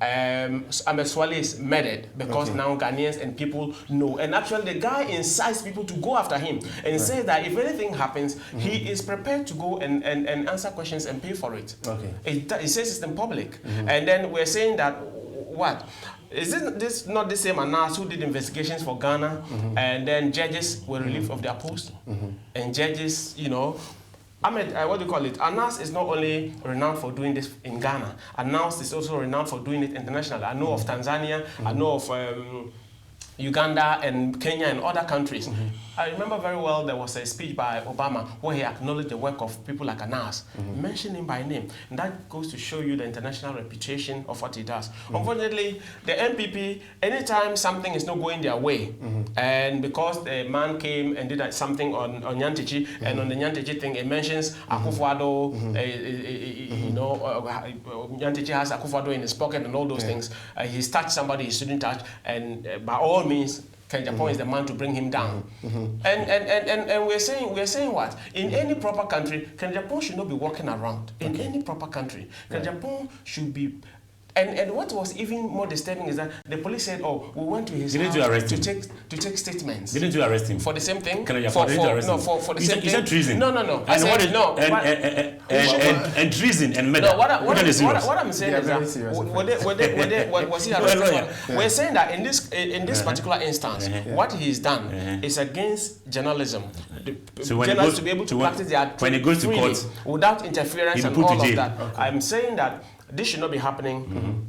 Ahmed Swale is murdered because now Ghanaians and people know. And actually, the guy incites people to go after him and say that if anything happens, he is prepared to go and answer questions and pay for it. It says it's in public. And then we're saying that, what? Is this not the same Anas who did investigations for Ghana and then judges were relieved of their post? And judges, you know, Ahmed, what do you call it? Anas is not only renowned for doing this in Ghana. Anas is also renowned for doing it internationally. I know of Tanzania, I know of Uganda and Kenya and other countries. I remember very well there was a speech by Obama where he acknowledged the work of people like Anas, mentioned him by name. And that goes to show you the international reputation of what he does. Unfortunately, the NPP, anytime something is not going their way, and because the man came and did something on Nyantichi, and on the Nyantichi thing, it mentions Akufo-Addo, you know, Nyantichi has Akufo-Addo in his pocket and all those things. He's touched somebody he shouldn't touch, and by all means, Japan is the man to bring him down. And we're saying what? In any proper country, Japan should not be walking around. In any proper country, Japan should be. And what was even more disturbing is that the police said, "Oh, we went to his house to take statements." Didn't you arrest him for the same thing? For the same thing. Is that treason? No. I said no. And treason and murder. No, what I'm saying is that was he arrested? We're saying that in this particular instance, what he's done is against journalism. So journalists to be able to practice their when it goes to court without interference and all of that. I'm saying that this should not be happening.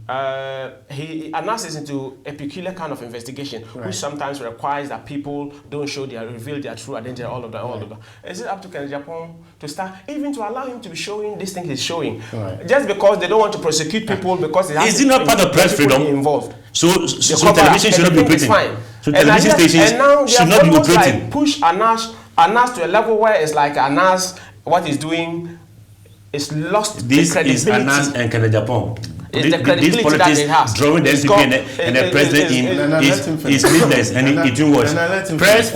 Anas is into a peculiar kind of investigation, which sometimes requires that people don't reveal their true identity, all of that. Is it up to Japan to start, even to allow him to be showing this thing he's showing? Just because they don't want to prosecute people because it has is it not part of press freedom involved? So television should not be operating. So television stations should not be operating. Like push Anas to a level where it's like Anas, what he's doing, it's lost this the credibility. Is Anas and Japan. It's the credibility that it has. Drawing the NPP and the president is needless and it will watch. Press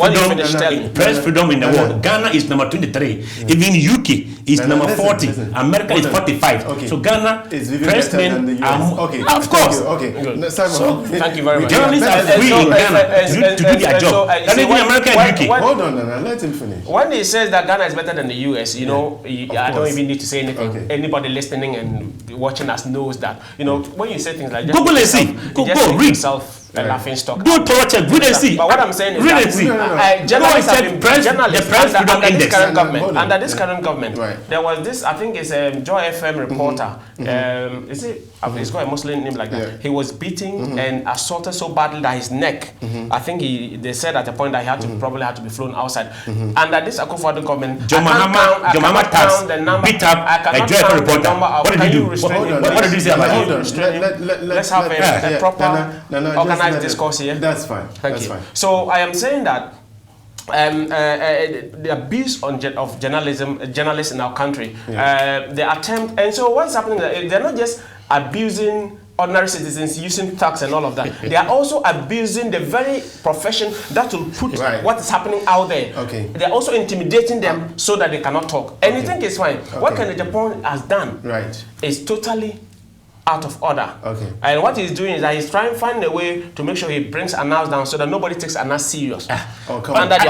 freedom in the world. Ghana is number 23. Even UK is number 40. America is 45. So Ghana pressmen are of course. Thank you very much. Journalists are free in Ghana to do their job. Than even America and UK. Hold on, let him finish. When he says that Ghana is better than the US, you know, I don't even need to say anything. Anybody listening and watching us knows that. You know, when you say things like that, Google and see. Go read. Yourself a laughing stock. Go to check. Read and see. But what I'm saying is that journalists have been under this current government. There was this, I think it's a Joy FM reporter. Is it? He's got a Muslim name like that. He was beaten and assaulted so badly that his neck. I think they said at a point that he had to probably had to be flown outside. Under this Akufo-Addo government, Jomama Tax beat up a Joy FM reporter. What did he do? What did he say about it? Let's have a proper organized discourse here. That's fine. Thank you. So I am saying that the abuse of journalists in our country, the attempt, and so what's happening is they're not just abusing ordinary citizens using thugs and all of that. They are also abusing the very profession that will put what is happening out there. They are also intimidating them so that they cannot talk. And you think it's fine. What Japan has done is totally out of order. And what he's doing is that he's trying to find a way to make sure he brings Anas down so that nobody takes Anas serious. Come on. Let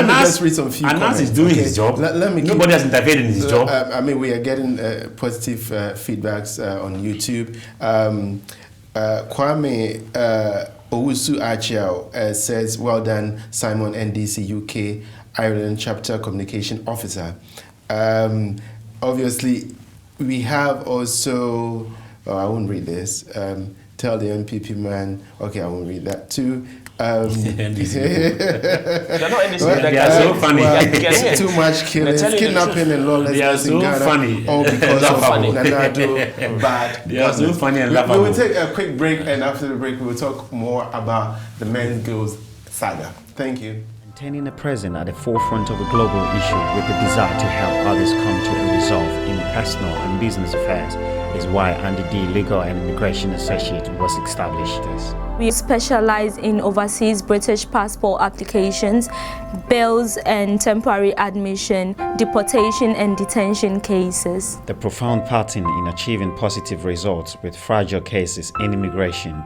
me just read some few Anas is doing his job. Nobody has interfered in his job. I mean, we are getting positive feedbacks on YouTube. Kwame Owusu Achiao says, well done, Simon, NDC UK, Ireland Chapter Communication Officer. Obviously, we have also, I won't read this, tell the NPP man, okay, I won't read that too. NDC. They're not NDC. They are so funny. Well, too much killings, kidnapping and lawlessness in Ghana. Funny. All because of Nana bad. They are so funny and laughable. We will take a quick break, and after the break, we will talk more about the men's goals saga. Thank you. Maintaining the present at the forefront of a global issue with the desire to help others come to a resolve in personal and business affairs is why NDC Legal and Immigration Associate was established. We specialize in overseas British passport applications, bails and temporary admission, deportation and detention cases. The profound pattern in achieving positive results with fragile cases in immigration,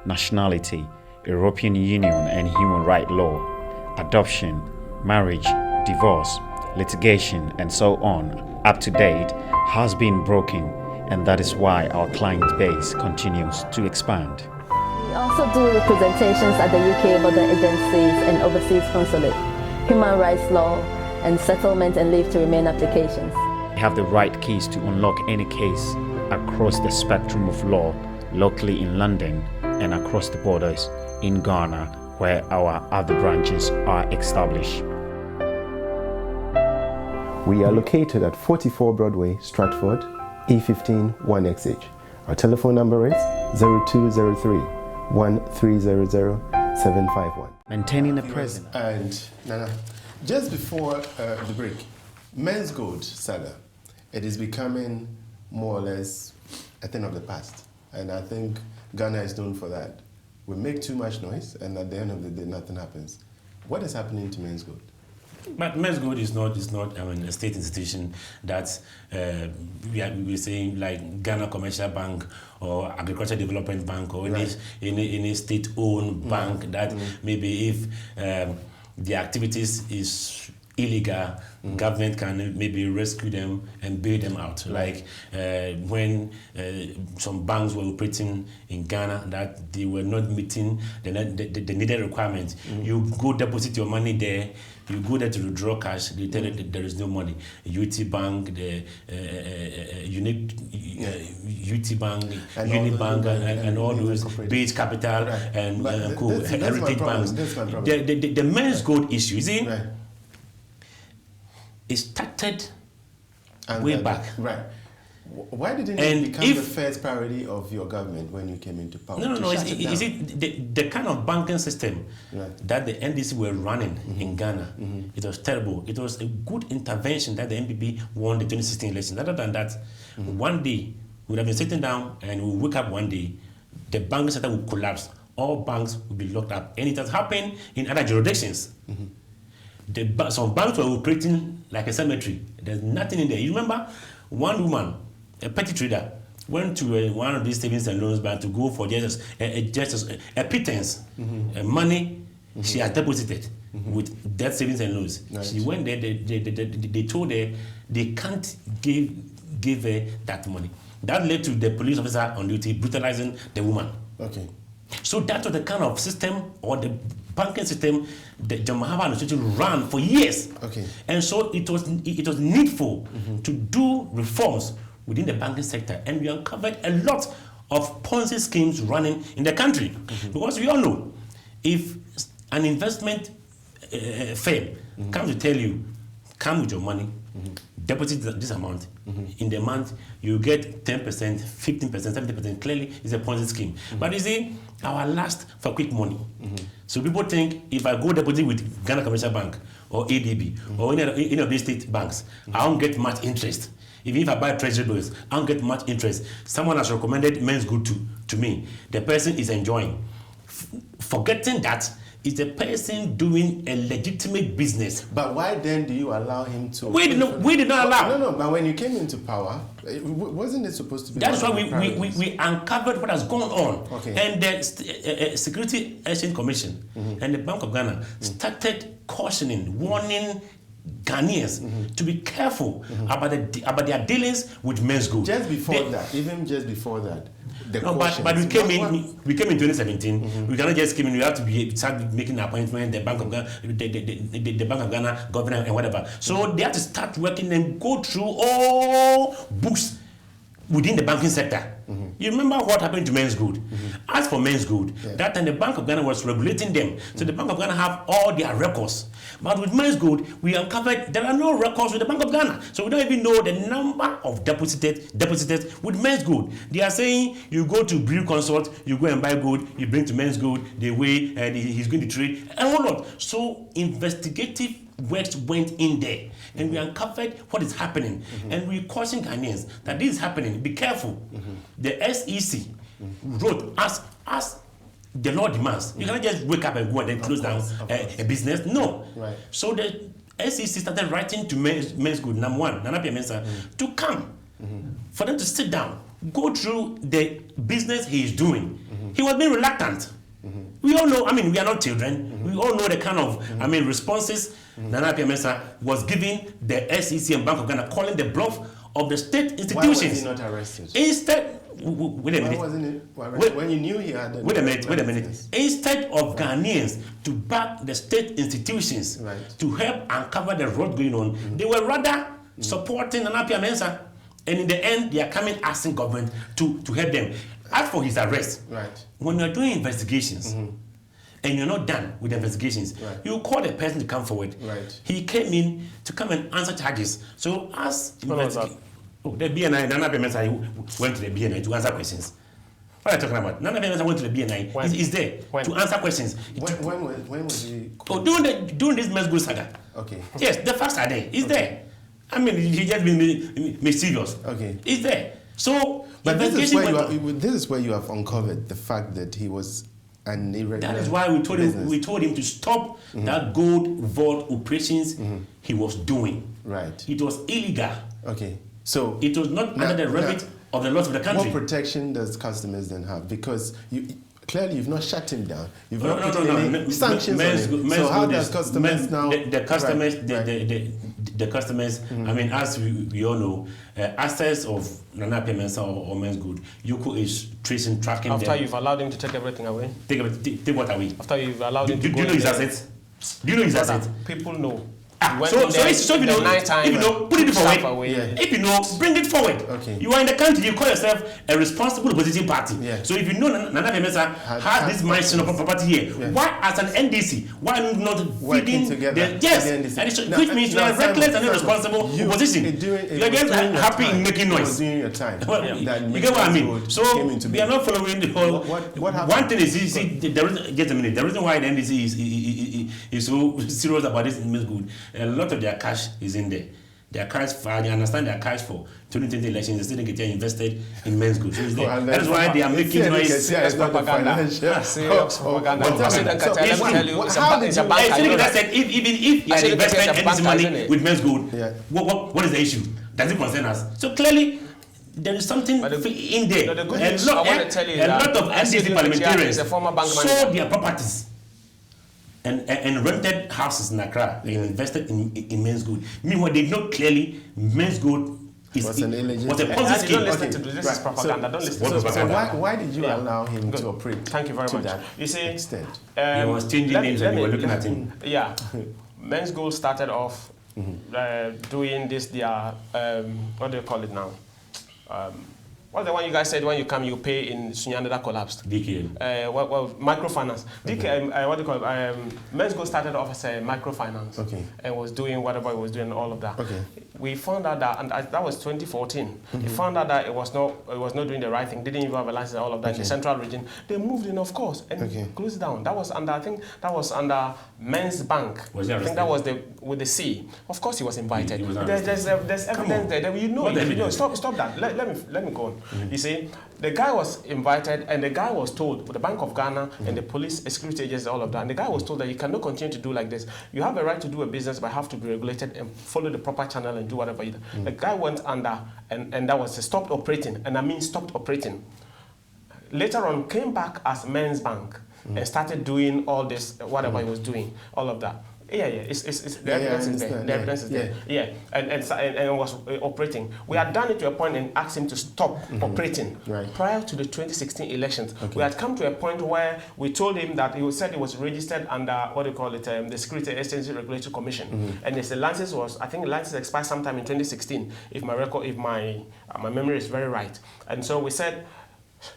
nationality, European Union and human rights law, adoption, marriage, divorce, litigation, and so on, up to date, has been broken, and that is why our client base continues to expand. We also do representations at the UK border agencies and overseas consulate, human rights law, and settlement and leave to remain applications. We have the right keys to unlock any case across the spectrum of law, locally in London and across the borders in Ghana, where our other branches are established. We are located at 44 Broadway, Stratford, E15 1XH. Our telephone number is 0203 1300 751. Maintaining the present. And Nana, just before the break, men's gold saga, it is becoming more or less a thing of the past. And I think Ghana is known for that. We make too much noise, and at the end of the day, nothing happens. What is happening to men's gold? But men's gold is not a state institution that we're saying like Ghana Commercial Bank or Agricultural Development Bank or any state-owned bank that maybe if the activities is illegal, government can maybe rescue them and bail them out. Like when some banks were operating in Ghana that they were not meeting the needed requirements. You go deposit your money there, you go there to withdraw cash, they tell you that there is no money. UT Bank, the UT Bank, Unibank, and all those, Beach Capital, and Heritage Banks. The men's gold issue, you see? Right. It started way back. Right. Why didn't it become the first priority of your government when you came into power? No. You see, the kind of banking system that the NDC were running in Ghana, it was terrible. It was a good intervention that the NPP won the 2016 election. Other than that, one day, we would have been sitting down and we would wake up one day, the banking sector would collapse. All banks would be locked up. And it has happened in other jurisdictions. Some banks were operating like a cemetery. There's nothing in there. You remember one woman, a petty trader, went to one of these savings and loans banks to go for just a pittance, money she had deposited with that savings and loans. Nice. She went there, they told her they can't give her that money. That led to the police officer on duty brutalizing the woman. Okay. So that was the kind of system or the banking system that John Mahama administration ran for years. Okay. And so it was needful to do reforms within the banking sector, and we uncovered a lot of Ponzi schemes running in the country. Because we all know, if an investment firm comes to tell you, come with your money, deposit this amount, in the month you get 10%, 15%, 70%, clearly it's a Ponzi scheme. But you see, our last for quick money. So people think if I go deposit with Ghana Commercial Bank or ADB or any of these state banks, I won't get much interest. Even if I buy treasury bills, I don't get much interest. Someone has recommended men's good to me. The person is enjoying. Forgetting that it's a person doing a legitimate business. But why then do you allow him to? We did not allow. No, but when you came into power, wasn't it supposed to be? That's why we uncovered what has gone on. Okay. And the Security Exchange Commission and the Bank of Ghana started cautioning, warning Ghanaians to be careful about their dealings with men's gold. Just before that. But we came in 2017. We cannot just come in. We have to start making an appointment. The Bank of Ghana, the Bank of Ghana governor and whatever. So they have to start working and go through all books. within the banking sector. You remember what happened to Men's Good? As for Men's Good, that time the Bank of Ghana was regulating them. So the Bank of Ghana have all their records. But with Men's Good, we uncovered there are no records with the Bank of Ghana. So we don't even know the number of depositors with Men's Good. They are saying you go to Brew Consult, you go and buy gold, you bring to Men's Good, they weigh, and he's going to trade, and all that. So investigative works went in there, and we uncovered what is happening, and we caution Ghanaians that this is happening. Be careful. The SEC wrote as the law demands. You cannot just wake up and go and then close down a business. No. Right. So the SEC started writing to Men's Good, number one, Nana Ansah, to come, for them to sit down, go through the business he is doing. He was being reluctant. We all know, I mean, we are not children. We all know the kind of, responses Nana Ansah was giving the SEC and Bank of Ghana, calling the bluff of the state institutions. Why was he not arrested? Instead, wait a minute. Why wasn't it? When you knew he had... Wait a minute. Instead of Ghanaians to back the state institutions to help uncover the road going on, they were rather supporting Nana Ansah. And in the end, they are coming asking government to help them. As for his arrest, when you're doing investigations and you're not done with the investigations, you call the person to come forward. He came in to come and answer charges. So as the BNI, Nana Ansah went to the BNI to answer questions. What are you talking about? Nana Ansah went to the BNI. He's there to answer questions. When was he? During this Men's Good saga. Okay. Yes, the facts are there. He's there. I mean, he just been mischievous. Okay. He's there. So, but this is where you have uncovered the fact that he was an irregular. That is why we told him to stop that gold vault operations he was doing. Right. It was illegal. Okay. So it was not under the remit of the laws of the country. What protection does customers then have? Because clearly you've not shut him down. You've not put any sanctions on him. So how does customers now? The customers, I mean, as we all know, access of Nana Ansah or Men's Good, Yoko is tracking, tracking After them. you've allowed him to take everything away? Take what away? After you've allowed him to do you know his assets? Do you know his assets? People know. So if you know, put it forward. If you know, bring it forward. Okay. You are in the country, you call yourself a responsible opposition party. So if you know Nana Ansah has this mansion of property here, why as an NDC, why not feeding the NDC? Which means you are reckless and irresponsible opposition. You are just happy in making noise. During your time. You get what I mean? So we are not following the whole. One thing is, you see, just a minute, the reason why the NDC is so serious about this is good. A lot of their cash is in there. Their cash, I understand their cash for 2020 elections, they still get invested in Men's Good. So that is why they are making noise. Serious propaganda. Serious propaganda. Even if you had invested this money with Men's Good, what is the issue? Does it concern us? So clearly, there is something in there. A lot of NDC parliamentarians sold their properties and rented houses in Accra and invested in Men's Good. Meanwhile, they know clearly Men's Good was a Ponzi scheme. Don't listen to this is propaganda. Don't listen to this. So why did you allow him to operate? Thank you very much. You see, extent. He was changing names and you were looking at him. Yeah. Men's Good started off doing this, what do you call it now? What's the one you guys said when you come, you pay in Sunyana that collapsed? DKL. Well, microfinance. DKL, what do you call it? Men's Go started off as a microfinance. And was doing whatever it was doing, all of that. We found out that, and that was 2014. We found out that it was not doing the right thing, didn't even have a license, all of that in the central region. They moved in, of course, and closed down. That was under, I think, that was under Men's Bank. Was he arrested? I think that was with the C. Of course, he was invited. There's evidence there. You know, stop that. Let me go on. You see, the guy was invited, and the guy was told, the Bank of Ghana and the police, security agencies, all of that, and the guy was told that you cannot continue to do like this. You have a right to do a business, but have to be regulated and follow the proper channel and do whatever you do. The guy went under, and that was stopped operating, and I mean stopped operating. Later on, came back as Men's Bank and started doing all this, whatever he was doing, all of that. Yeah. The evidence is there. The evidence is there. Yeah, and was operating. We had done it to a point and asked him to stop operating prior to the 2016 elections. Okay. We had come to a point where we told him that he said he was registered under what do you call it, the Security Exchange Regulatory Commission, and the license was, I think, license expired sometime in 2016, if my memory is very right. And so we said,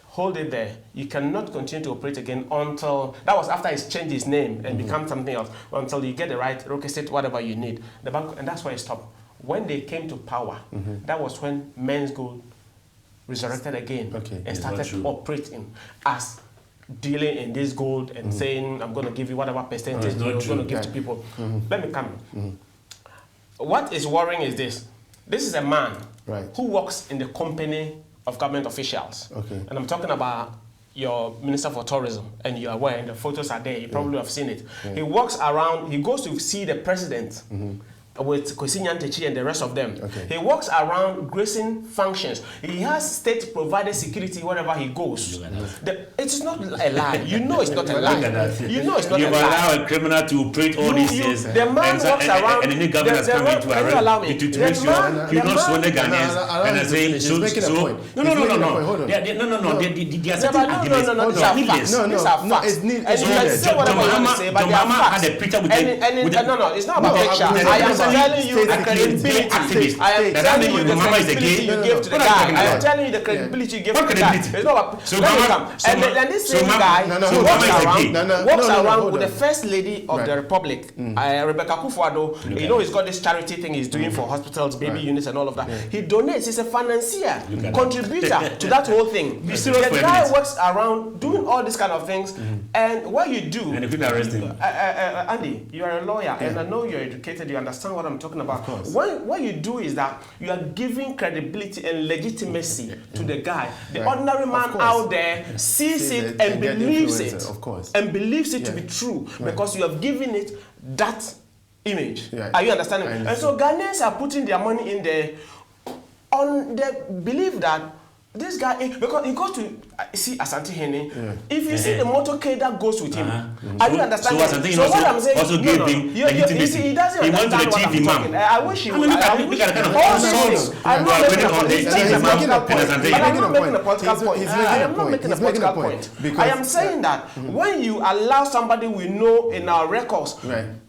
hold it there. You cannot continue to operate again until, that was after he's changed his name and become something else, until you get the right requisite, whatever you need. The bank, and that's why it stopped. When they came to power, that was when Men's Gold resurrected again and started operating as dealing in this gold and saying, I'm going to give you whatever percentage you're going to give to people. Let me come. What is worrying is this. This is a man who works in the company of government officials. And I'm talking about your Minister for Tourism, and you're aware, and the photos are there, you probably have seen it. He walks around, he goes to see the president with Kwesi Nyantakyi and the rest of them. He walks around gracing functions. He has state-provided security wherever he goes. It's not a lie. You know it's not a lie. You know it's not a lie. You allow a criminal to operate all these years. The man walks around. And any government has come into arrest to make sure he's not sworn the Ghanaians. And I'm saying, so. No. They are certain arguments. These are facts. And you can say whatever you want to say, but they are facts. No, it's not about picture. I am telling you the credibility. I am telling you the credibility you give to the guy. I am telling you the credibility you give to the guy. It's not about. And this same guy walks around with the first lady of the Republic, Rebecca Kufuor. You know, he's got this charity thing he's doing for hospitals, baby units, and all of that. He donates. He's a financier, contributor to that whole thing. The guy works around doing all these kind of things, and what you do. And if you arrest him, Andy, you are a lawyer, and I know you're educated. You understand what I'm talking about. What you do is that you are giving credibility and legitimacy to the guy. The ordinary man out there sees it and believes it. And believes it to be true because you have given it that image. Are you understanding? And so Ghanaians are putting their money in there on the belief that this guy, because he goes to see Asante Hene. If you see the motorcade that goes with him, are you understanding? So what I'm saying, also gave him legitimacy. He doesn't understand what I'm talking. I wish he would. I'm not making a political point. I am not making a political point. I am saying that when you allow somebody we know in our records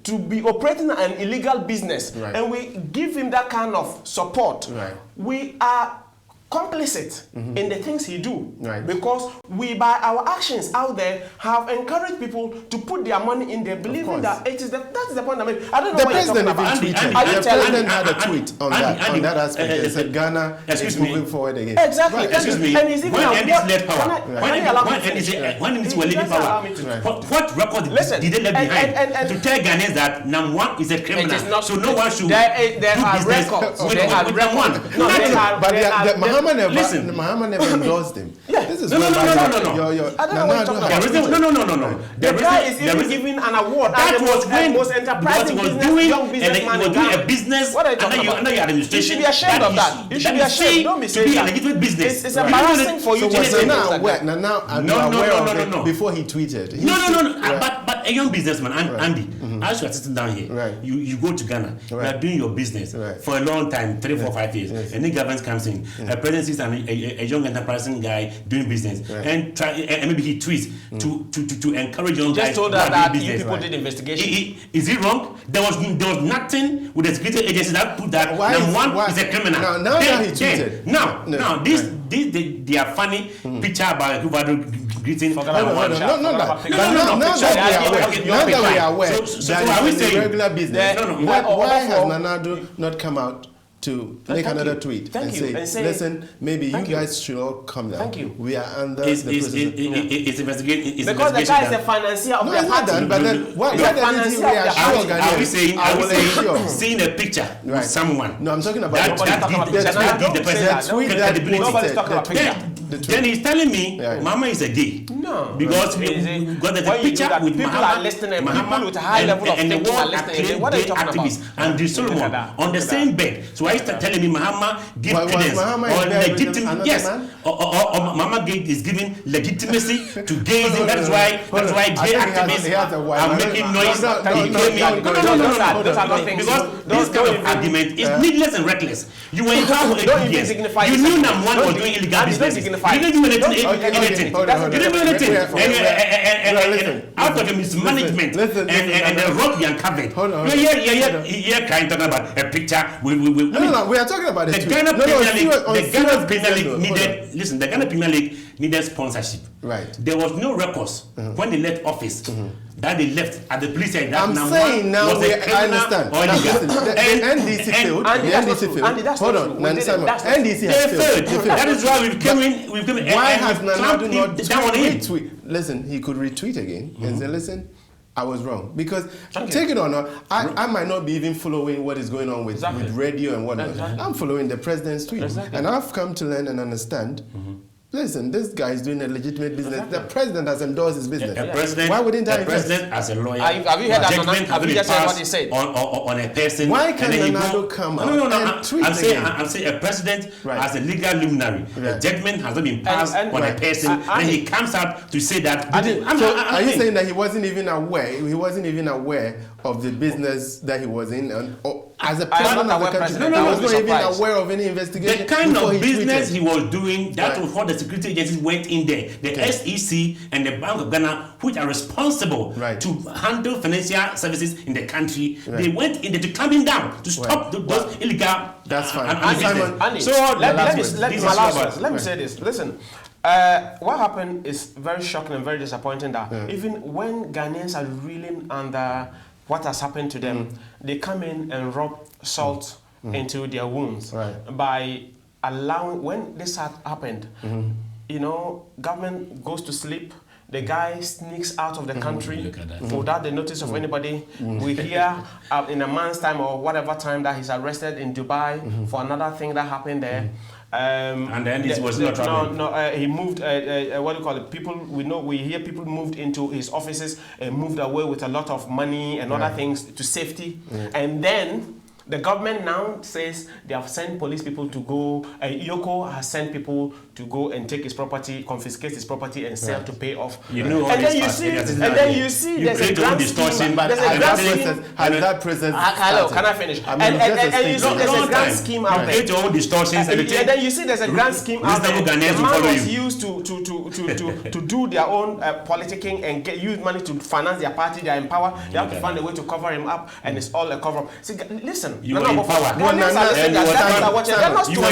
to be operating an illegal business and we give him that kind of support, we are complicit in the things he do, because we, by our actions out there, have encouraged people to put their money in there, believing that it is that is the point I mean. I don't know what you're talking about. The president had a tweet on that aspect. He said Ghana is moving forward again. Exactly. Excuse me. And he's even when NDC led power, when NDC were leading power, what record did they leave behind to tell Ghanaians that number one is a criminal, so no one should do business with number one? But Muhammad never endorsed him. This is no. The guy is even given an award. That was when most enterprising young businessman in doing a business what are you talking about? Under your administration. You should be ashamed of that. You should be ashamed. Don't be saying that. To be a legitimate business. It's embarrassing for you to say that. Before he tweeted. No. But a young businessman, Andy, as you are sitting down here, you go to Ghana, you are doing your business for a long time, 3, 4, 5 years, and the government comes in. A president is a young enterprising guy doing business, and maybe he tweets to encourage young guys. Just told us that you people did investigation. Is it wrong? There was nothing with the security agency that put that number one is a criminal. Now he tweeted. Now they are funny picture about Kuvado greeting. No. Now that we are aware that it's a regular business, why has Nana not come out to make another tweet and say, listen, maybe you guys should all come down. We are under the prison. It's investigation. Because the guy is a financier of the party. But then why doesn't he reassure Ghanaians? Are we saying seeing a picture with someone? No, I'm talking about the tweet that Nobody's talking about picture. Then he's telling me Mama is a gay. No. Because we got the picture with people are listening, people with a high level of thinking are listening. What are you talking about? And Solomon on the same bed. So why is telling me Mahama give credence or legitimacy? Yes. Or Mama is giving legitimacy to gays. That's why gay activists are making noise. Because this kind of argument is needless and reckless. You were in power for 8 years. You knew that one was doing illegal business. You didn't do anything. You didn't do anything. And out of the mismanagement and the rock you uncovered. You're crying talking about a picture. We are talking about it. The Ghana Premier League needed. Listen, the Ghana Premier League needed sponsorship. Right. There was no records when they left office. That they left at the police said that I'm saying now I understand. The NDC failed. Hold on, NDC has failed. That is why we've come in. Why has Nana not retweet? Listen, he could retweet again and say, listen, I was wrong. Because take it or not, I might not be even following what is going on with radio and whatnot. I'm following the president's tweet. And I've come to learn and understand. Listen, this guy is doing a legitimate business. The president has endorsed his business. Why wouldn't I invest? The president as a lawyer, have you heard that? Have you just heard what he said? On a person. Why can't Nana come out and tweet again? I'm saying a president as a legal luminary. A judgment has not been passed on a person, and he comes out to say that. Are you saying that he wasn't even aware? He wasn't even aware of the business that he was in, as a president of the country, he was not even aware of any investigation. The kind of business he was doing, that was what the security agencies went in there. The SEC and the Bank of Ghana, which are responsible to handle financial services in the country, they went in there to clamp him down, to stop those illegal. That's fine. Andy, so let me say this. Listen. What happened is very shocking and very disappointing that even when Ghanaians are reeling under what has happened to them, they come in and rub salt into their wounds by allowing, when this had happened, you know, government goes to sleep, the guy sneaks out of the country without the notice of anybody. We hear in a month's time or whatever time that he's arrested in Dubai for another thing that happened there. And then it was not he moved. What do you call it? People we hear people moved into his offices and moved away with a lot of money and other things to safety. And then the government now says they have sent police people to go. Yoko has sent people to go and take his property, confiscate his property, and sell to pay off. You know, and then you see, there's a grand scheme. That process. Hello, can I finish? And you see, there's a grand scheme out there. Your own distortions. And then you see, there's a grand scheme out there. The man was used to do their own politicking and use money to finance their party. They are in power. They have to find a way to cover him up, and it's all a cover up. See, listen. You were in power. You were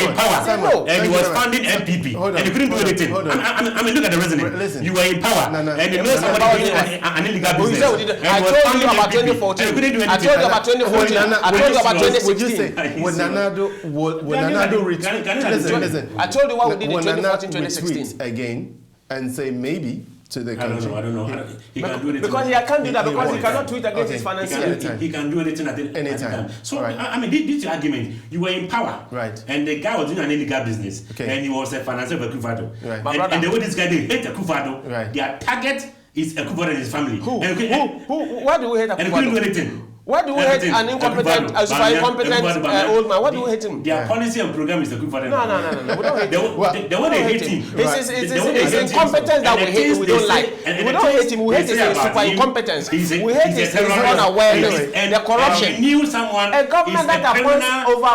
in power. And you was funding NPP. And you couldn't do anything. I mean, look at the reasoning. You were in power. And you know somebody doing an illegal business. I told you about 2014. I told you about 2014. I told you about 2016. Would Nana do retweet? Listen. I told you what we did in 2014, 2016. Again and say maybe to the country. I don't know. He can do anything. Because he can't do that because he cannot tweet against his financiers. He can do anything at any time. So, I mean, this argument, you were in power. Right. And the guy was doing an illegal business. Okay. And he was a financier of Akufo-Addo. Right. And the way this guy, they hate Akufo-Addo. Their target is Akufo-Addo and his family. Why do we hate Akufo-Addo? And he couldn't do anything. Why do we hate an incompetent, super incompetent old man? Why do we hate him? Their policy and program is Akufo-Addo. No. We don't hate him. The way they hate him. It's incompetence that we hate. We don't like. We don't hate him. We hate his super incompetence. We hate his unawareness, the corruption. We knew someone a government that appoints over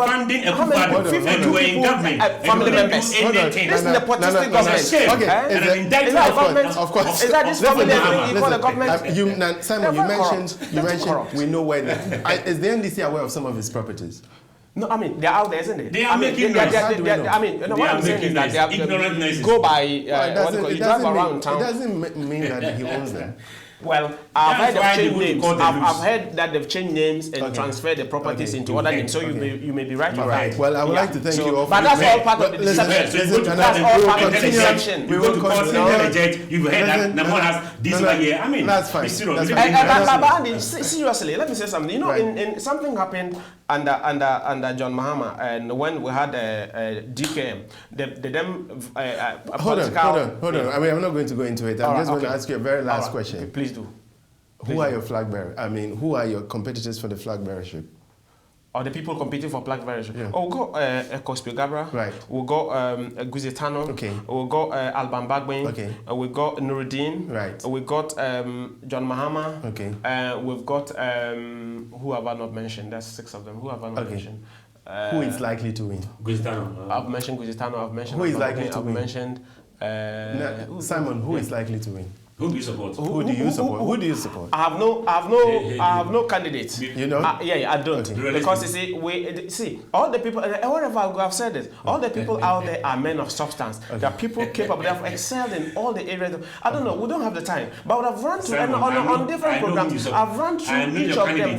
funding Akufo-Addo. Family members. This is the nepotistic government. Of course. Is that this family that you call a government? Simon, you mentioned. We know where is the NDC aware of some of his properties? No, I mean they're out there, isn't it? They are making noise. I mean, what I'm saying is that they are ignorant noises. Go by you drive around town. It doesn't mean that he owns them. Well, I've heard they've changed names. I've heard that they've changed names and transferred the properties into other names. So you may be right on that. Well, I would like to thank you all. But that's all part of the deception. That's all part of the deception. We will continue the judge. You've heard that Namon has this one here. I mean, that's fine. Seriously, let me say something. You know, in something happened under John Mahama, and when we had DKM, hold on. I mean, I'm not going to go into it. I'm just going to ask you a very last question. Please do. Who are your flag bearers? I mean, who are your competitors for the flag bearership? Or the people competing for flag bearership? Yeah. Oh, we'll go Kospio Gabra. Right. We'll go Guzitano. Okay. We'll go Alban Bagwin. Okay. We've got Nuruddin. Right. We've got John Mahama. Okay. We've got, who have I not mentioned? There's 6 of them. Who have I not mentioned? Who is likely to win? Guzitano. I've mentioned Guzitano. I've mentioned. Who is likely to win? I've mentioned. Simon, who is likely to win? Who do you support? Who do you support? Who do you support? I have no candidates. You know? Yeah, I don't. Okay. Because you see, all the people, wherever I go, I've said this, all the people out there are men of substance. Okay. There are people capable, they have excelled in all the areas. I don't know, we don't have the time. But I've run through, on different programs, I've run through each of them,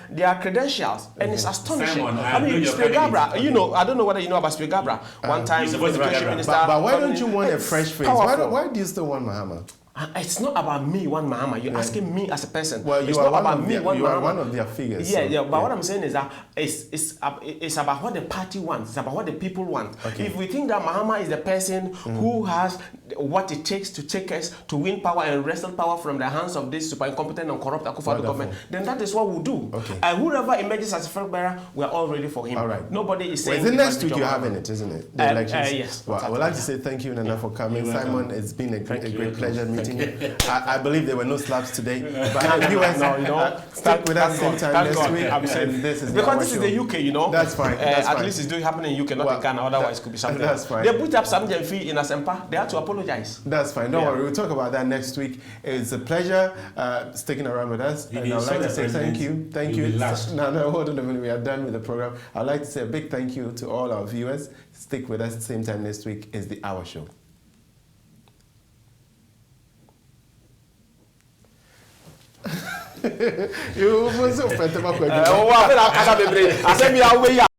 their credentials, and it's astonishing. I mean, Spiegabra, you know, I don't know whether you know about Spiegabra. One time, the education minister. But why don't you want a fresh face? Why do you still want Mahama? It's not about me, one Mahama. You're asking me as a person. Well, you are one of their figures. Yeah. But what I'm saying is that it's about what the party wants. It's about what the people want. Okay. If we think that Mahama is the person who has what it takes to take us to win power and wrestle power from the hands of this super incompetent and corrupt Akufo-Addo government, then that is what we'll do. Okay. And whoever emerges as a flag bearer, we're all ready for him. All right. Nobody is saying. Well, next week you're having it, isn't it? The elections. Yes. Well, I would like to say thank you, Nana, for coming. Simon, it's been a great pleasure meeting you. I believe there were no slaps today. But viewers, stick with us same time next week. This is because this is the UK, you know. That's fine. At least it's doing happening in UK, not in Ghana. Otherwise, it could be something. That's fine. They put up some fee in Asempa. They had to apologize. That's fine. Don't worry. We'll talk about that next week. It's a pleasure sticking around with us. And I'd like to say thank you. Thank you. No, hold on a minute. We are done with the program. I'd like to say a big thank you to all our viewers. Stick with us same time next week. It's the Hour Show. You